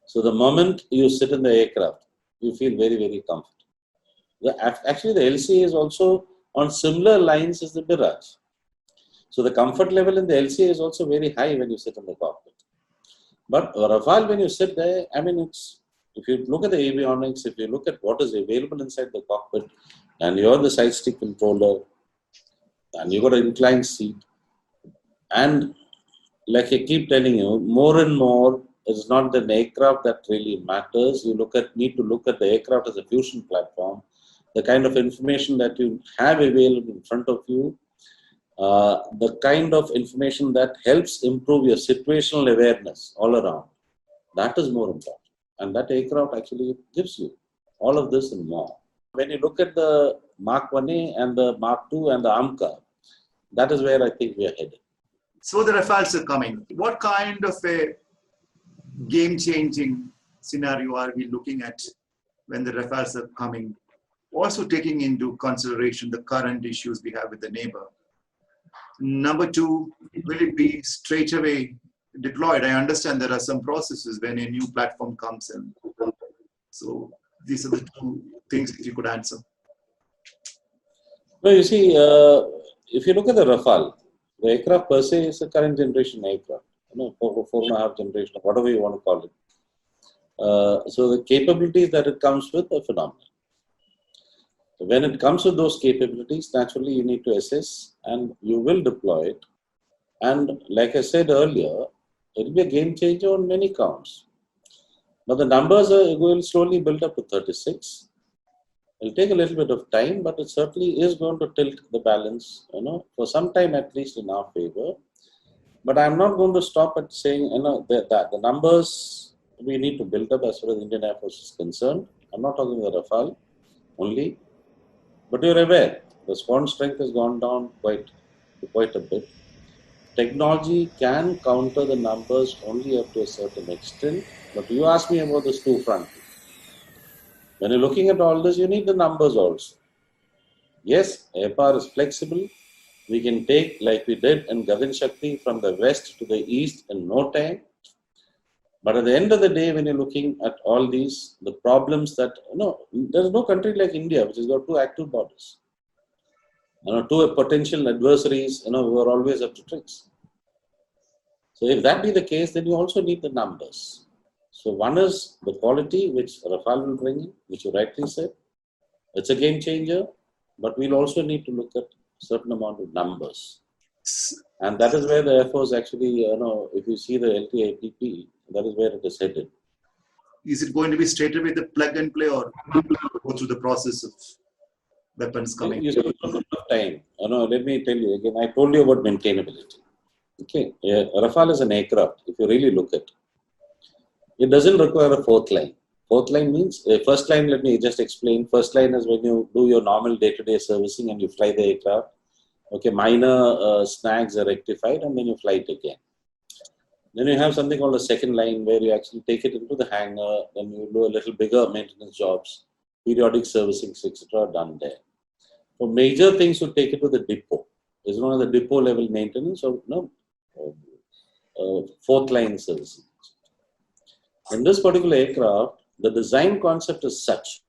So the moment you sit in the aircraft, you feel very, very comfortable. Actually, the LCA is also on similar lines as the Mirage. So the comfort level in the LCA is also very high when you sit in the cockpit. But Rafale, when you sit there, I mean, if you look at the avionics, if you look at what is available inside the cockpit, and you're the side stick controller, and you got an inclined seat, and like I keep telling you, more and more, it's not the aircraft that really matters. You need to look at the aircraft as a fusion platform, the kind of information that you have available in front of you, the kind of information that helps improve your situational awareness all around. That is more important. And that aircraft actually gives you all of this and more. When you look at the Mark 1A and the Mark 2 and the AMCA, that is where I think we are headed. So the Rafales are coming. What kind of a game-changing scenario are we looking at when the Rafales are coming? Also taking into consideration the current issues we have with the neighbor. Number two, will it be straight away deployed? I understand there are some processes when a new platform comes in. So these are the two things that you could answer. No, you see, if you look at the Rafale, the aircraft per se is a current generation aircraft, four and a half generation, whatever you want to call it. So the capabilities that it comes with are phenomenal. When it comes with those capabilities, naturally you need to assess and you will deploy it. And like I said earlier, it will be a game changer on many counts. But the numbers will slowly build up to 36. It will take a little bit of time, but it certainly is going to tilt the balance, for some time at least in our favor. But I'm not going to stop at saying, that the numbers we need to build up as far as the Indian Air Force is concerned. I'm not talking about Rafale only. But you're aware, the spawn strength has gone down quite a bit. Technology can counter the numbers only up to a certain extent. But you asked me about this two-front. When you're looking at all this, you need the numbers also. Yes, air power is flexible. We can take, like we did in Gagan Shakti, from the west to the east in no time. But at the end of the day, when you're looking at all these, the problems that, there's no country like India which has got 2 active borders. 2 potential adversaries, who are always up to tricks. So if that be the case, then you also need the numbers. So one is the quality which Rafale will bring in, which you rightly said. It's a game changer, but we'll also need to look at certain amount of numbers. And that is where the Air Force actually, if you see the LTIPP, that is where it is headed. Is it going to be straight away the plug and play or go through the process of weapons coming? You spend a lot of time. Let me tell you again, I told you about maintainability. Okay, Rafale is an aircraft, if you really look at it. It doesn't require a 4th line. 4th line means, first line, let me just explain. First line is when you do your normal day-to-day servicing and you fly the aircraft. Okay, minor snags are rectified and then you fly it again. Then you have something called a second line where you actually take it into the hangar, then you do a little bigger maintenance jobs, periodic servicing, etc. done there. For major things, you take it to the depot. It's one of the depot level maintenance or 4th line servicing. In this particular aircraft, the design concept is such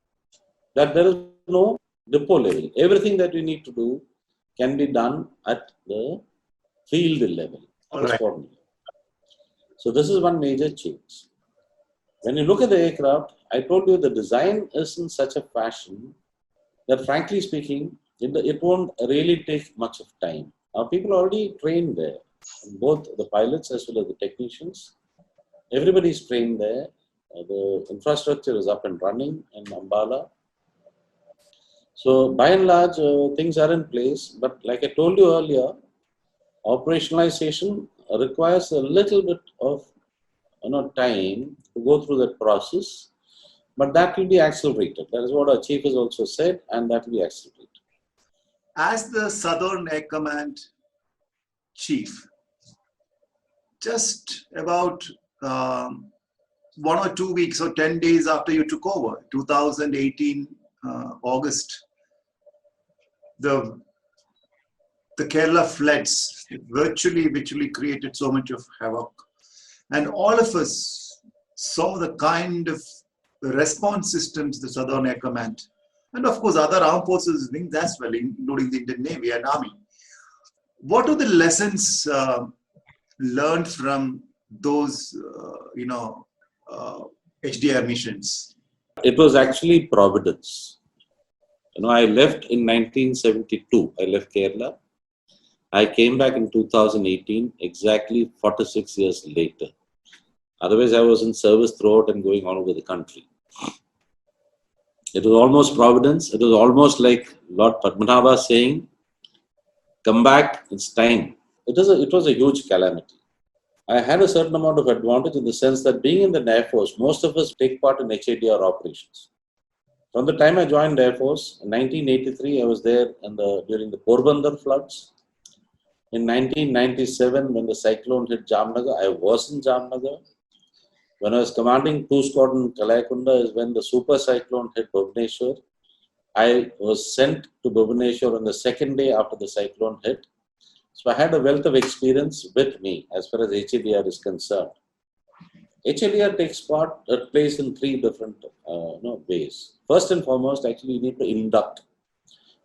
that there is no depot level. Everything that you need to do can be done at the field level. All right. So this is one major change. When you look at the aircraft, I told you the design is in such a fashion that, frankly speaking, it won't really take much of time. Now, people are already trained there, both the pilots as well as the technicians. Everybody is trained there. The infrastructure is up and running in Ambala. So, by and large, things are in place. But like I told you earlier, operationalization requires a little bit of time to go through that process, but that will be accelerated. That is what our chief has also said, and that will be accelerated. As the Southern Air Command chief, just about 1 or 2 weeks or 10 days after you took over, 2018 August, the Kerala floods virtually created so much of havoc. And all of us saw the kind of response systems the Southern Air Command, and of course other armed forces wings as well, including the Indian Navy and Army. What are the lessons learned from those, HDR missions? It was actually providence. I left in 1972. I left Kerala. I came back in 2018, exactly 46 years later. Otherwise, I was in service throughout and going all over the country. It was almost providence. It was almost like Lord Padmanabha saying, "Come back, it's time." It was a huge calamity. I had a certain amount of advantage in the sense that being in the Air Force, most of us take part in HADR operations. From the time I joined Air Force, in 1983, I was there during the Porbandar floods. In 1997, when the cyclone hit Jamnagar, I was in Jamnagar. When I was commanding 2 Squadron Kalaikunda is when the super cyclone hit Bhubaneswar. I was sent to Bhubaneswar on the second day after the cyclone hit. So I had a wealth of experience with me as far as HADR is concerned. HADR takes place in 3 different ways. First and foremost, actually, you need to induct.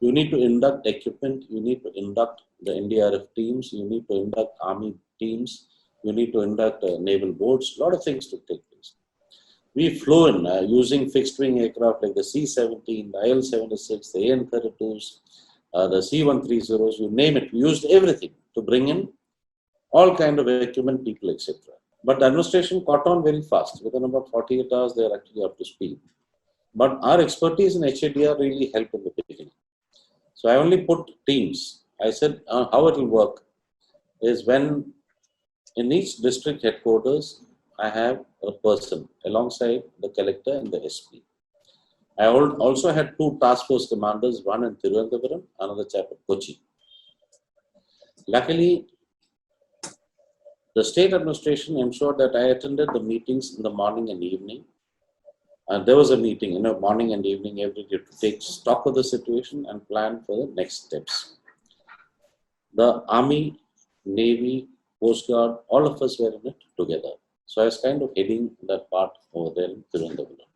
You need to induct equipment. You need to induct the NDRF teams. You need to induct Army teams. You need to induct naval boats. A lot of things to take place. We flew in using fixed-wing aircraft like the C-17, the IL-76, the AN-32s, the C-130s, you name it. We used everything to bring in all kind of equipment, people, etc. But the administration caught on very fast. Within about 48 hours, they are actually up to speed. But our expertise in HADR really helped in the beginning. So I only put teams. I said how it will work is when in each district headquarters, I have a person alongside the collector and the SP. I also had 2 task force commanders, one in Thiruvananthapuram, another chap at Kochi. Luckily, the state administration ensured that I attended the meetings in the morning and evening. And there was a meeting, morning and evening every day to take stock of the situation and plan for the next steps. The Army, Navy, Coast Guard, all of us were in it together. So I was kind of heading that part over there in Thiruvananthapuram.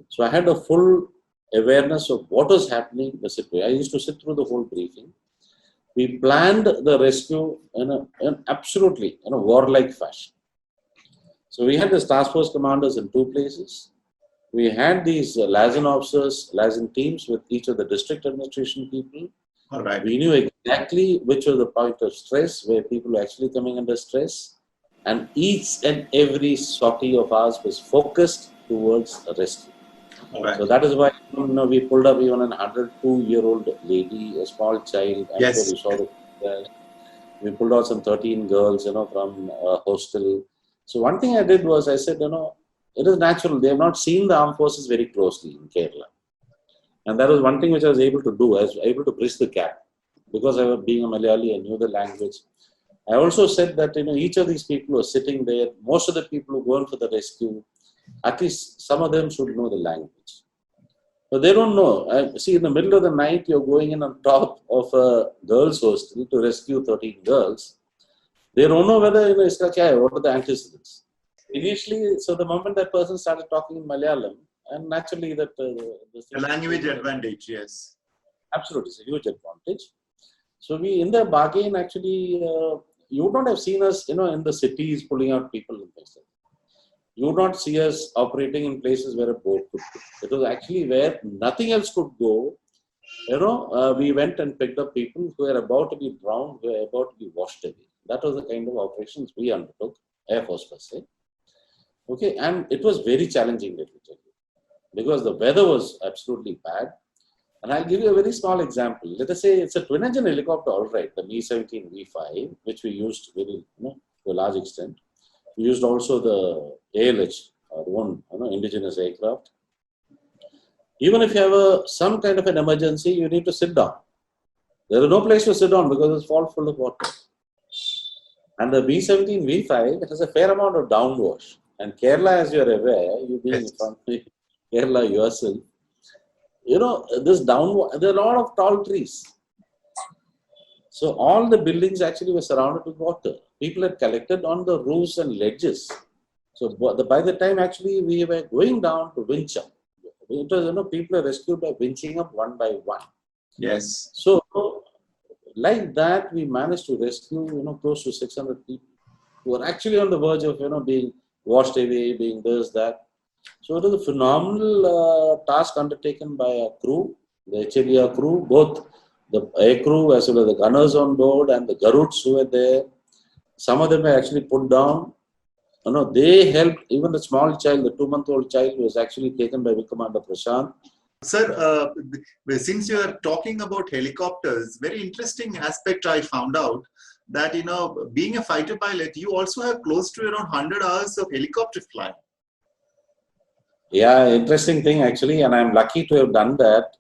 So I had a full awareness of what was happening in the situation. I used to sit through the whole briefing. We planned the rescue in an absolutely warlike fashion. So we had the task force commanders in 2 places. We had these liaison officers, liaison teams with each of the district administration people. All right. We knew exactly which was the point of stress, where people were actually coming under stress. And each and every sortie of ours was focused towards a rescue. Right. So that is why we pulled up even an 102-year-old lady, a small child. I'm Yes. sure you saw the. We pulled out some 13 girls, from a hostel. So one thing I did was I said, it is natural. They have not seen the armed forces very closely in Kerala. And that was one thing which I was able to do. I was able to bridge the gap. Because I was being a Malayali, I knew the language. I also said that, each of these people who are sitting there, most of the people who go in for the rescue, at least some of them should know the language. But they don't know. See, in the middle of the night, you're going in on top of a girls' hostel to rescue 13 girls. They don't know whether, what are the antecedents. Initially, so the moment that person started talking in Malayalam, and naturally that... the language advantage, yes. Absolutely, it's a huge advantage. So we, in the bargain, actually, you would not have seen us, in the cities pulling out people and things like that. You would not see us operating in places where a boat could go. It was actually where nothing else could go. We went and picked up people who were about to be drowned, who were about to be washed away. That was the kind of operations we undertook, Air Force per se. Okay, and it was very challenging, let me tell you, because the weather was absolutely bad. And I'll give you a very small example. Let us say it's a twin-engine helicopter, all right, the B-17 V5, which we used very, to a large extent. We used also the ALH, our own, indigenous aircraft. Even if you have some kind of an emergency, you need to sit down. There is no place to sit down because it's all full of water. And the B-17 V5 has a fair amount of downwash. And Kerala, as you're aware, you being from Kerala yourself, this downwash, there are a lot of tall trees. So all the buildings actually were surrounded with water. People had collected on the roofs and ledges. So by the time actually we were going down to winch up, it was, people are rescued by winching up one by one. Yes. So like that, we managed to rescue, close to 600 people who were actually on the verge of, being washed away, being this, that. So it was a phenomenal task undertaken by our crew, the HLER crew, both the air crew as well as the gunners on board and the Garuds who were there. Some of them were actually put down. They helped. Even the small child, the 2-month-old child, was actually taken by Wing Commander Prashant. Sir, since you are talking about helicopters, very interesting aspect I found out that, being a fighter pilot, you also have close to around 100 hours of helicopter flying. Yeah, interesting thing actually, and I'm lucky to have done that.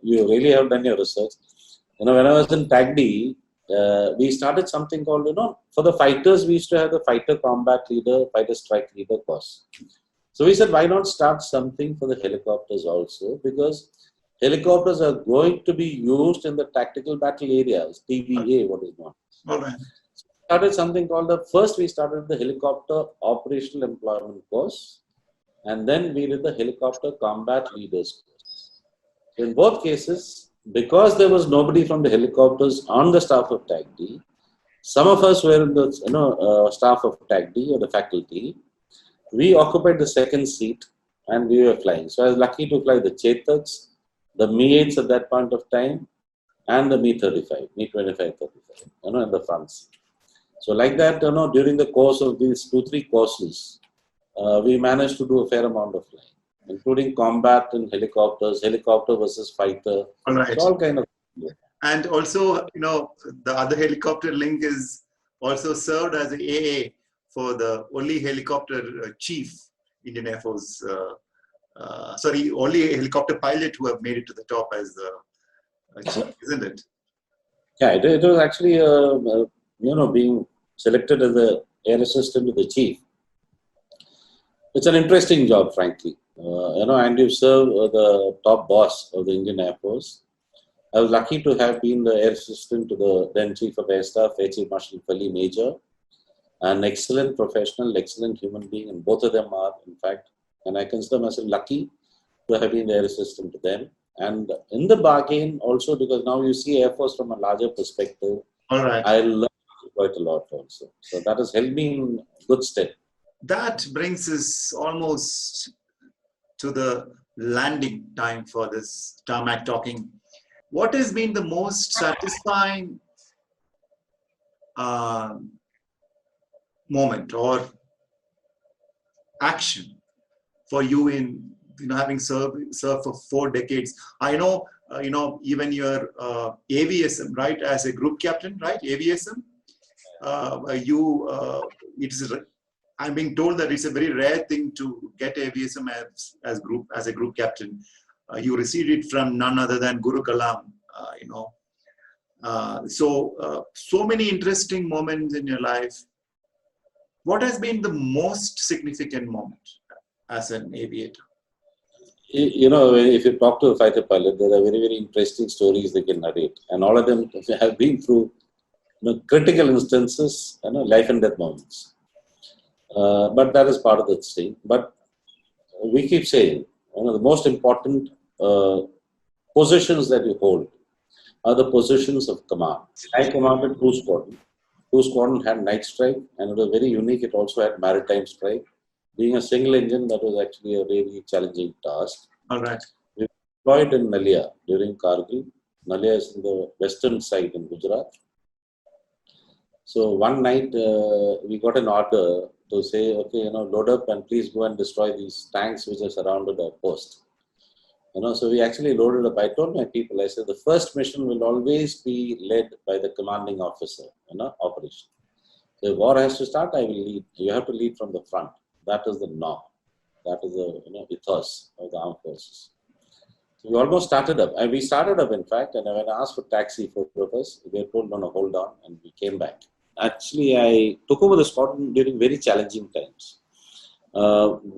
You really have done your research. When I was in TAGDE, we started something called, for the fighters, we used to have the fighter combat leader, fighter strike leader course. So we said, why not start something for the helicopters also? Because helicopters are going to be used in the tactical battle areas, TBA, what is known. All right. So we started something called we started the helicopter operational employment course, and then we did the helicopter combat leaders course. So in both cases, because there was nobody from the helicopters on the staff of TAGDE, some of us were in the staff of TAGDE or the faculty. We occupied the second seat and we were flying. So I was lucky to fly the Chetaks, the Mi-8s at that point of time, and the Mi-35, Mi-25, 35, in the fronts. So like that, during the course of these 2-3 courses, we managed to do a fair amount of flying, including combat in helicopters, helicopter versus fighter. All right. So all kind of. And also, the other helicopter link is also served as an AA for the only helicopter chief, Indian Air Force, only helicopter pilot who have made it to the top as the chief, isn't it? Yeah, it was actually, being selected as the air assistant to the chief. It's an interesting job, frankly. And you serve the top boss of the Indian Air Force. I was lucky to have been the air assistant to the then Chief of Air Staff, Air Chief Marshal Major. An excellent professional, excellent human being, and both of them are, in fact, and I consider myself lucky to have been the air assistant to them. And in the bargain, also because now you see Air Force from a larger perspective, all right, I learned quite a lot also. So that has helped me in good stead. That brings us almost to the landing time for this Tarmac Talking. What has been the most satisfying moment or action for you in having served for 4 decades? I know even your AVSM, right, as a group captain, right, AVSM, I'm being told that it's a very rare thing to get AVSM as a group captain. You received it from none other than Guru Kalam. So many interesting moments in your life. What has been the most significant moment as an aviator? If you talk to a fighter pilot, there are very, very interesting stories they can narrate. And all of them have been through critical instances, life and death moments. But that is part of the thing. But we keep saying, the most important positions that you hold are the positions of command. I commanded 2 squadrons. 2 squadrons had night strike, and it was very unique. It also had maritime strike. Being a single engine, that was actually a really challenging task. All right. We deployed in Nalia during Kargil. Nalia is in the western side in Gujarat. So one night we got an order to say, okay, load up and please go and destroy these tanks which are surrounded our post. So we actually loaded up. I told my people, I said, the first mission will always be led by the commanding officer, operation. So if war has to start, I will lead. You have to lead from the front. That is the norm. That is the ethos of the armed forces. So we almost started up. And we started up, in fact, and when I asked for taxi for us, we were told, no, hold on, and we came back. Actually, I took over the squadron during very challenging times.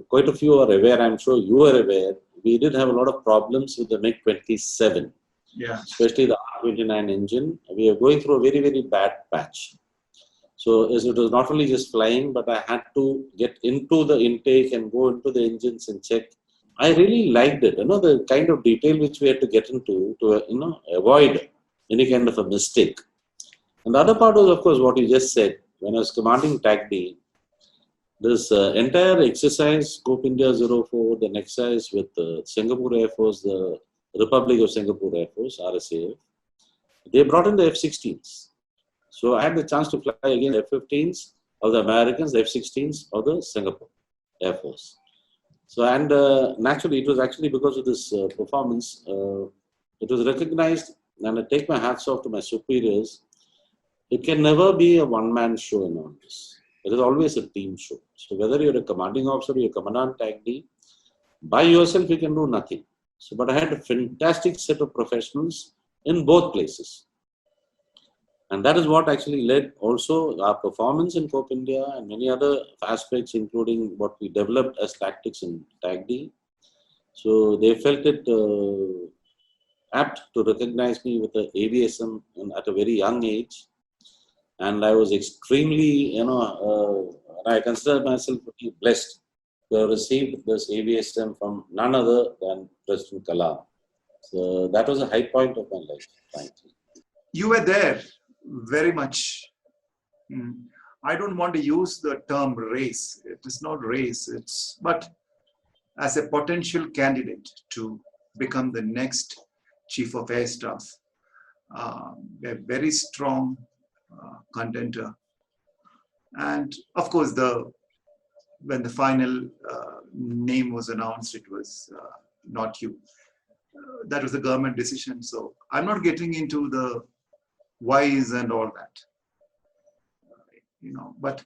Quite a few are aware, I'm sure you are aware, we did have a lot of problems with the MiG-27, especially the R-29 engine. We are going through a very, very bad patch. So as it was not only just flying, but I had to get into the intake and go into the engines and check. I really liked it, the kind of detail which we had to get into to, avoid any kind of a mistake. And the other part was, of course, what you just said. When I was commanding TAGDE, this entire exercise, Scope India 04, the exercise with the Singapore Air Force, the Republic of Singapore Air Force, RSAF, they brought in the F-16s. So I had the chance to fly again the F-15s of the Americans, the F-16s of the Singapore Air Force. So, and naturally, it was actually because of this performance, it was recognized, and I take my hats off to my superiors. It can never be a one-man show in all this. It is always a team show. So whether you're a commanding officer or you're a commandant TAGDE, by yourself you can do nothing. So, but I had a fantastic set of professionals in both places. And that is what actually led also our performance in Corp India and many other aspects, including what we developed as tactics in TAGDE. So they felt it apt to recognize me with the AVSM at a very young age. And I was extremely, I consider myself pretty blessed to have received this AVSM from none other than President Kalam. So that was a high point of my life, frankly. You were there very much. I don't want to use the term race. It is not race. But as a potential candidate to become the next Chief of Air Staff, a very strong contender. And of course, when the final name was announced, it was not you. That was a government decision. So I'm not getting into the whys and all that. But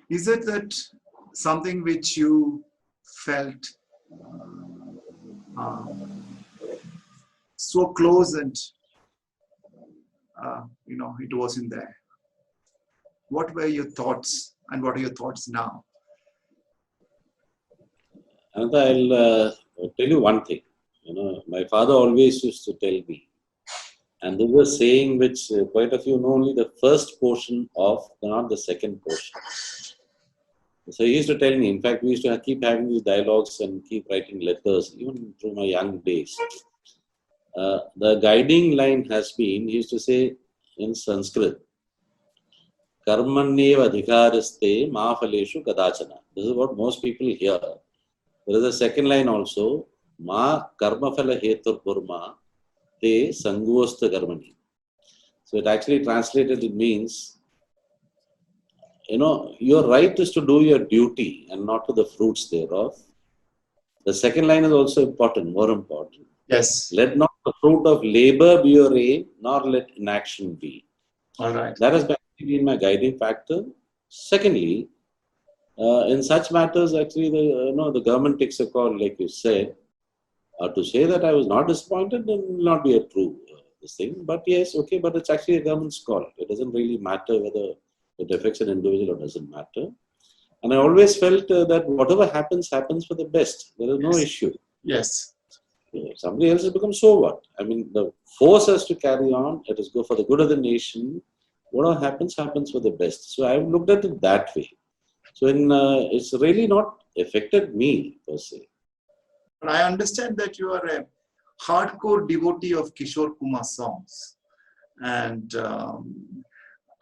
is it that something which you felt so close and it wasn't there? What were your thoughts, and what are your thoughts now? Anantha, I'll tell you one thing. My father always used to tell me, and there was a saying which quite a few know only the first portion of, not the second portion. So he used to tell me, in fact, we used to keep having these dialogues and keep writing letters, even through my young days. The guiding line has been, he used to say in Sanskrit, Karmanyeva adhikaraste ma phaleshu kadachana. This is what most people hear. There is a second line also, ma karma phala hetur purma te sanguosta karmani. So it actually translated, it means, your right is to do your duty and not to the fruits thereof. The second line is also important, more important. Yes. Let not the fruit of labor be your aim, nor let inaction be. All right. That has been my guiding factor. Secondly, in such matters, actually, the government takes a call, like you said. To say that I was not disappointed will not be a true thing. But yes, okay, but it's actually a government's call. It doesn't really matter whether it affects an individual or doesn't matter. And I always felt that whatever happens for the best. There is no issue. Yes. If somebody else has become, so what? I mean, the force has to carry on. It is good for the good of the nation. Whatever happens for the best. So I looked at it that way. So it's really not affected me per se. But I understand that you are a hardcore devotee of Kishore Kumar songs. And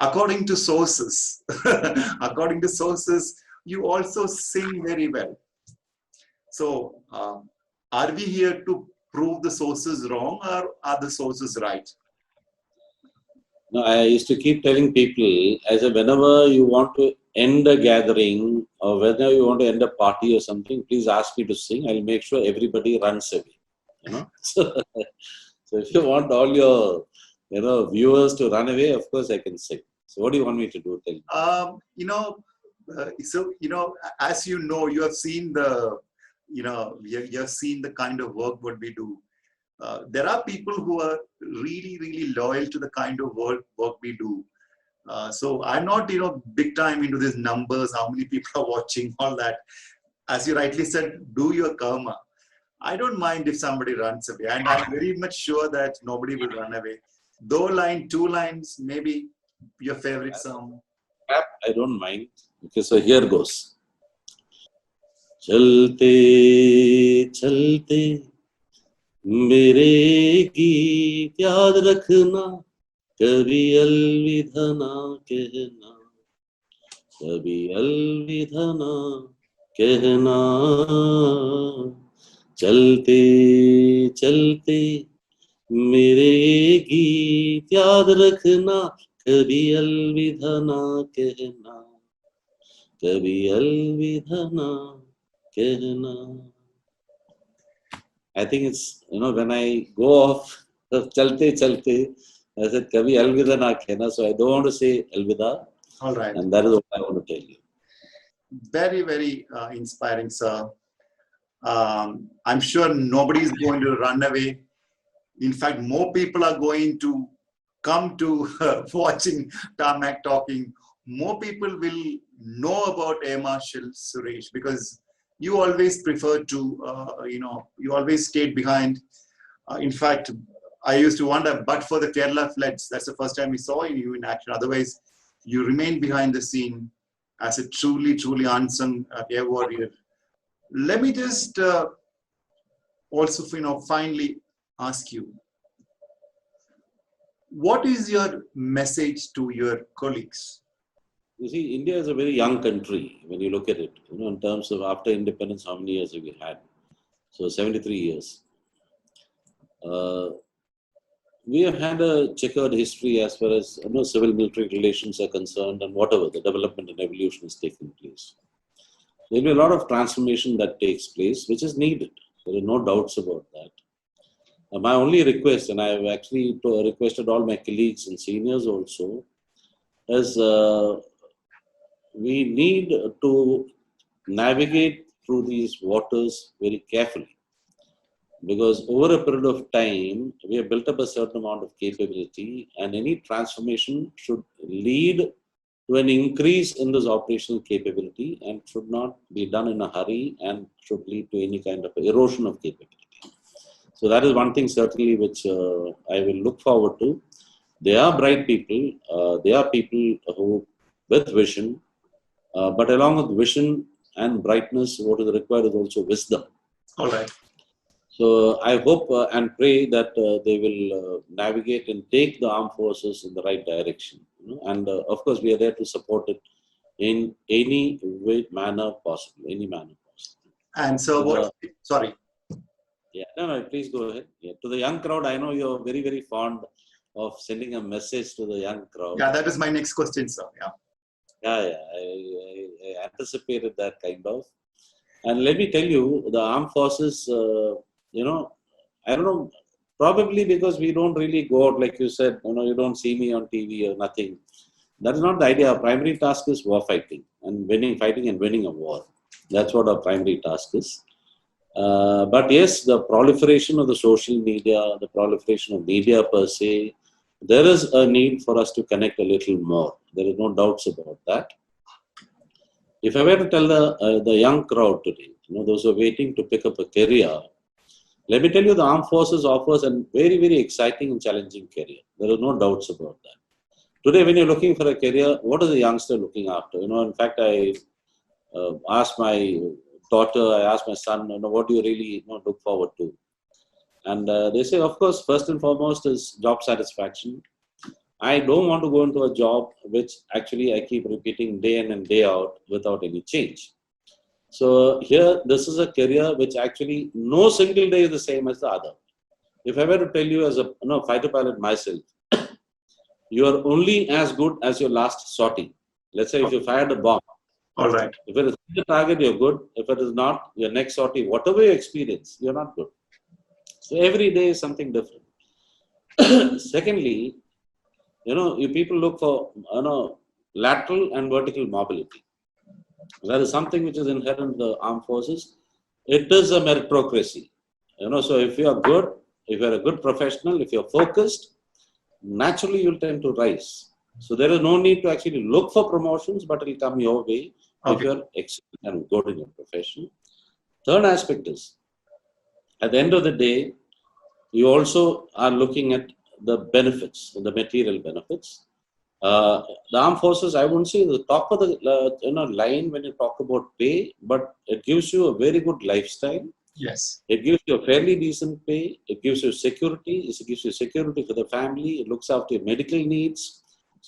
according to sources, you also sing very well. So, are we here to prove the sources wrong, or are the sources right? No, I used to keep telling people, I said, whenever you want to end a gathering or whenever you want to end a party or something, please ask me to sing. I'll make sure everybody runs away. You know, so if you want all your viewers to run away, of course I can sing. So what do you want me to do? Tell me. As you have seen you have seen the kind of work what we do. There are people who are really, really loyal to the kind of work we do. So I'm not, big time into these numbers, how many people are watching, all that. As you rightly said, do your karma. I don't mind if somebody runs away, and I'm very much sure that nobody will run away. Though line, two lines, maybe your favorite song. I don't mind. Okay, so here goes. चलते चलते मेरे गीत याद रखना कभी अलविदा ना कहना कभी अलविदा ना कहना चलते चलते मेरे गीत याद रखना कभी अलविदा ना कहना कभी अलविदा ना कहना. I think it's, when I go off, chalte chalte, I said, kabhi alvida na khena, so I don't want to say alvida. All right. And that is what I want to tell you. Very, very inspiring, sir. I'm sure nobody is going to run away. In fact, more people are going to come to watching Tarmak Talking. More people will know about Air Marshal Suresh, because you always prefer to, you always stayed behind. In fact, I used to wonder, but for the Kerala floods, that's the first time we saw you in action. Otherwise, you remained behind the scene as a truly, truly unsung air warrior. Let me just also, finally ask you, what is your message to your colleagues? You see, India is a very young country when you look at it, in terms of after independence, how many years have we had? So 73 years. We have had a checkered history as far as civil military relations are concerned, and whatever the development and evolution is taking place. There will be a lot of transformation that takes place, which is needed. There are no doubts about that. My only request, and I have actually requested all my colleagues and seniors also, is we need to navigate through these waters very carefully. Because over a period of time, we have built up a certain amount of capability, and any transformation should lead to an increase in this operational capability and should not be done in a hurry and should lead to any kind of erosion of capability. So that is one thing certainly which I will look forward to. They are bright people. They are people who with vision, but along with vision and brightness, what is required is also wisdom. All right. So I hope and pray that they will navigate and take the armed forces in the right direction. And of course, we are there to support it in any manner possible, any manner possible. And so, sorry. Yeah, no, please go ahead. Yeah. To the young crowd, I know you're very, very fond of sending a message to the young crowd. Yeah, that is my next question, sir. Yeah. Yeah, I anticipated that kind of. And let me tell you, the armed forces, I don't know, probably because we don't really go out, like you said, you don't see me on TV or nothing. That is not the idea. Our primary task is war fighting and fighting and winning a war. That's what our primary task is. But yes, the proliferation of the social media, the proliferation of media per se, there is a need for us to connect a little more. There is no doubts about that. If I were to tell the young crowd today, those who are waiting to pick up a career, let me tell you, the armed forces offers a very, very exciting and challenging career. There are no doubts about that. Today, when you're looking for a career, what is the youngster looking after? In fact, I asked my daughter, I asked my son, what do you really look forward to? And they say, of course, first and foremost is job satisfaction. I don't want to go into a job which actually I keep repeating day in and day out without any change. So here, this is a career which actually no single day is the same as the other. If I were to tell you as a fighter pilot myself, you are only as good as your last sortie. Let's say if you fired a bomb. All right. If it is the target, you're good. If it is not, your next sortie, whatever you experience, you're not good. So every day is something different. Secondly, you people look for lateral and vertical mobility. That is something which is inherent in the armed forces. It is a meritocracy. So if you are good, if you are a good professional, if you're focused, naturally you'll tend to rise. So there is no need to actually look for promotions, but it will come your way if you're excellent and good in your profession. Third aspect is, at the end of the day, you also are looking at the benefits, the material benefits. The armed forces, I wouldn't say the top of the line when you talk about pay, but it gives you a very good lifestyle. Yes. It gives you a fairly decent pay. It gives you security. It gives you security for the family. It looks after your medical needs.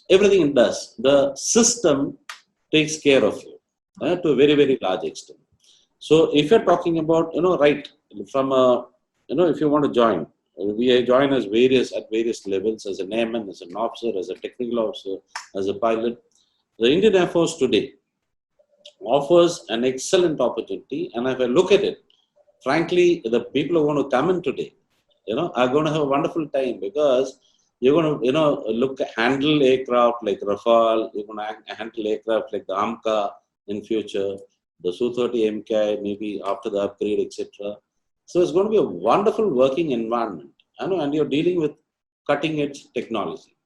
Everything it does. The system takes care of you to a very, very large extent. So if you're talking about, right, from if you want to join, we join at various levels, as an airman, as an officer, as a technical officer, as a pilot. The Indian Air Force today offers an excellent opportunity, and if I look at it, frankly, the people who want to come in today, are going to have a wonderful time, because you're going to, handle aircraft like Rafale, you're going to handle aircraft like the AMCA in future, the Su-30 MK, maybe after the upgrade, etc. So it's going to be a wonderful working environment, and you're dealing with cutting edge technology.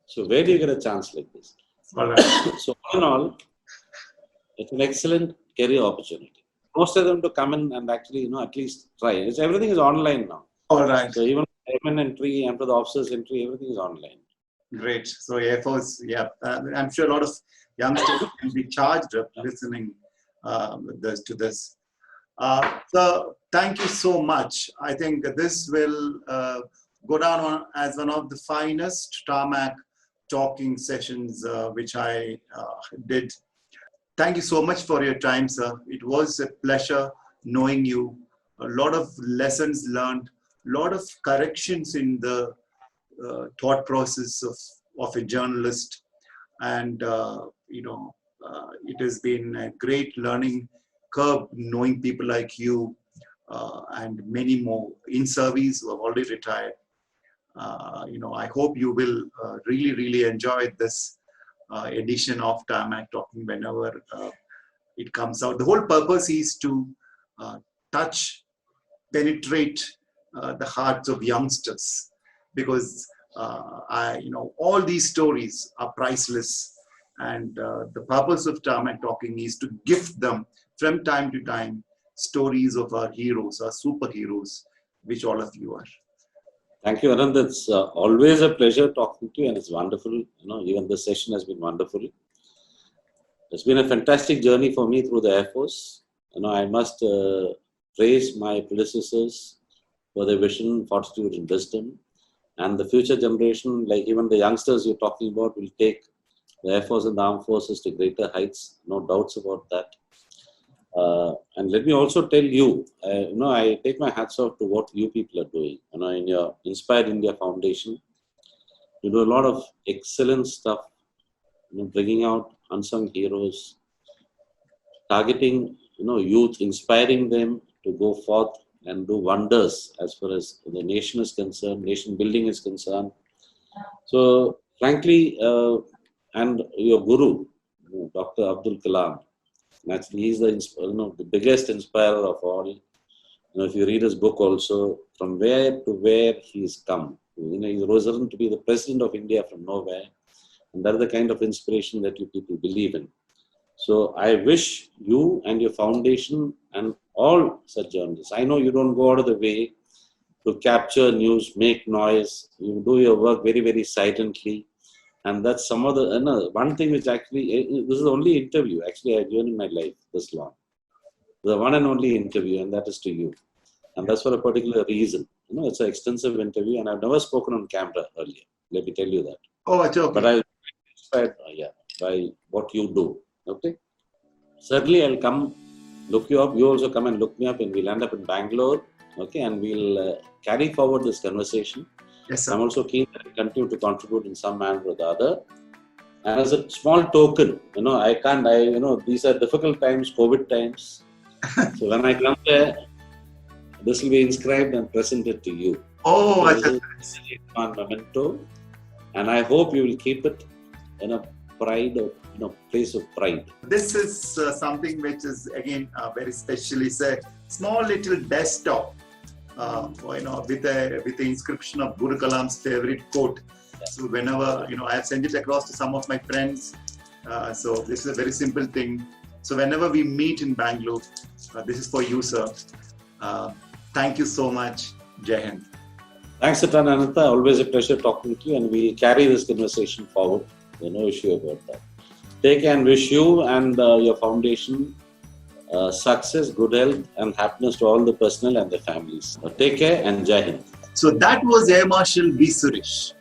So where do you get a chance like this? All right. So all in all, it's an excellent career opportunity. Most of them to come in and actually, at least try. Everything is online now. All right. So even airman entry and for the officers entry, everything is online. Great. So Air Force, yeah. I'm sure a lot of youngsters can be charged up listening to this. So thank you so much. I think this will go down as one of the finest tarmac talking sessions which I did. Thank you so much for your time, sir. It was a pleasure knowing you. A lot of lessons learned, a lot of corrections in the thought process of a journalist. And, it has been a great learning curve knowing people like you and many more in service who have already retired. I hope you will really, really enjoy this edition of Tarmac Talking whenever it comes out. The whole purpose is to touch, penetrate the hearts of youngsters, because all these stories are priceless, and the purpose of Tarmac Talking is to gift them from time to time stories of our heroes, our superheroes, which all of you are. Thank you, Anand. It's always a pleasure talking to you, and it's wonderful. Even this session has been wonderful. It's been a fantastic journey for me through the Air Force. I must praise my predecessors for their vision, fortitude, and wisdom. And the future generation, like even the youngsters you're talking about, will take the Air Force and the Armed Forces to greater heights. No doubts about that. And let me also tell you, I take my hats off to what you people are doing. In your Inspired India Foundation, you do a lot of excellent stuff, bringing out unsung heroes, targeting, youth, inspiring them to go forth and do wonders as far as the nation is concerned, nation building is concerned. So, frankly, and your guru, Dr. Abdul Kalam, naturally, he's the biggest inspirer of all. If you read his book also, from where to where he's come. He's risen to be the president of India from nowhere. And that is the kind of inspiration that you people believe in. So I wish you and your foundation and all such journalists, I know you don't go out of the way to capture news, make noise. You do your work very, very silently. And that's some of the, one thing which actually, this is the only interview actually I've given in my life this long. The one and only interview, and that is to you. And that's for a particular reason. It's an extensive interview, and I've never spoken on camera earlier. Let me tell you that. Oh, it's okay. But I was inspired, by what you do. Okay. Certainly, I'll come look you up. You also come and look me up, and we'll end up in Bangalore. Okay, and we'll carry forward this conversation. Yes, sir. I'm also keen that I continue to contribute in some manner or the other. And as a small token, these are difficult times, COVID times. So when I come there, this will be inscribed and presented to you. Oh, so this is a memento, and I hope you will keep it in a place of pride. This is something which is again very special. It's a small little desktop, with the inscription of Guru Kalam's favorite quote. So whenever I have sent it across to some of my friends. So this is a very simple thing. So whenever we meet in Bangalore, this is for you, sir. Thank you so much. Jai Hind. Thanks a ton, Anantha. Always a pleasure talking to you, and we carry this conversation forward. There's no issue about that. Take care and wish you and your foundation success, good health, and happiness to all the personnel and their families. Take care and Jai Hind. So that was Air Marshal B Suresh.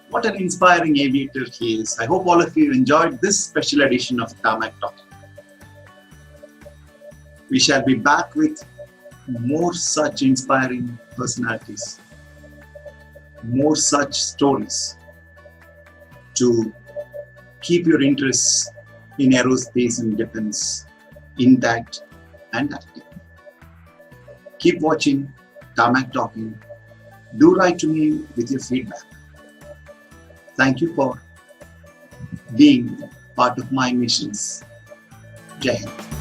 What an inspiring aviator he is. I hope all of you enjoyed this special edition of Tarmak Talking. We shall be back with more such inspiring personalities, more such stories to keep your interests in aerospace and defense intact and active. Keep watching Tarmak Talking. Do write to me with your feedback. Thank you for being part of my missions. Jai Hind.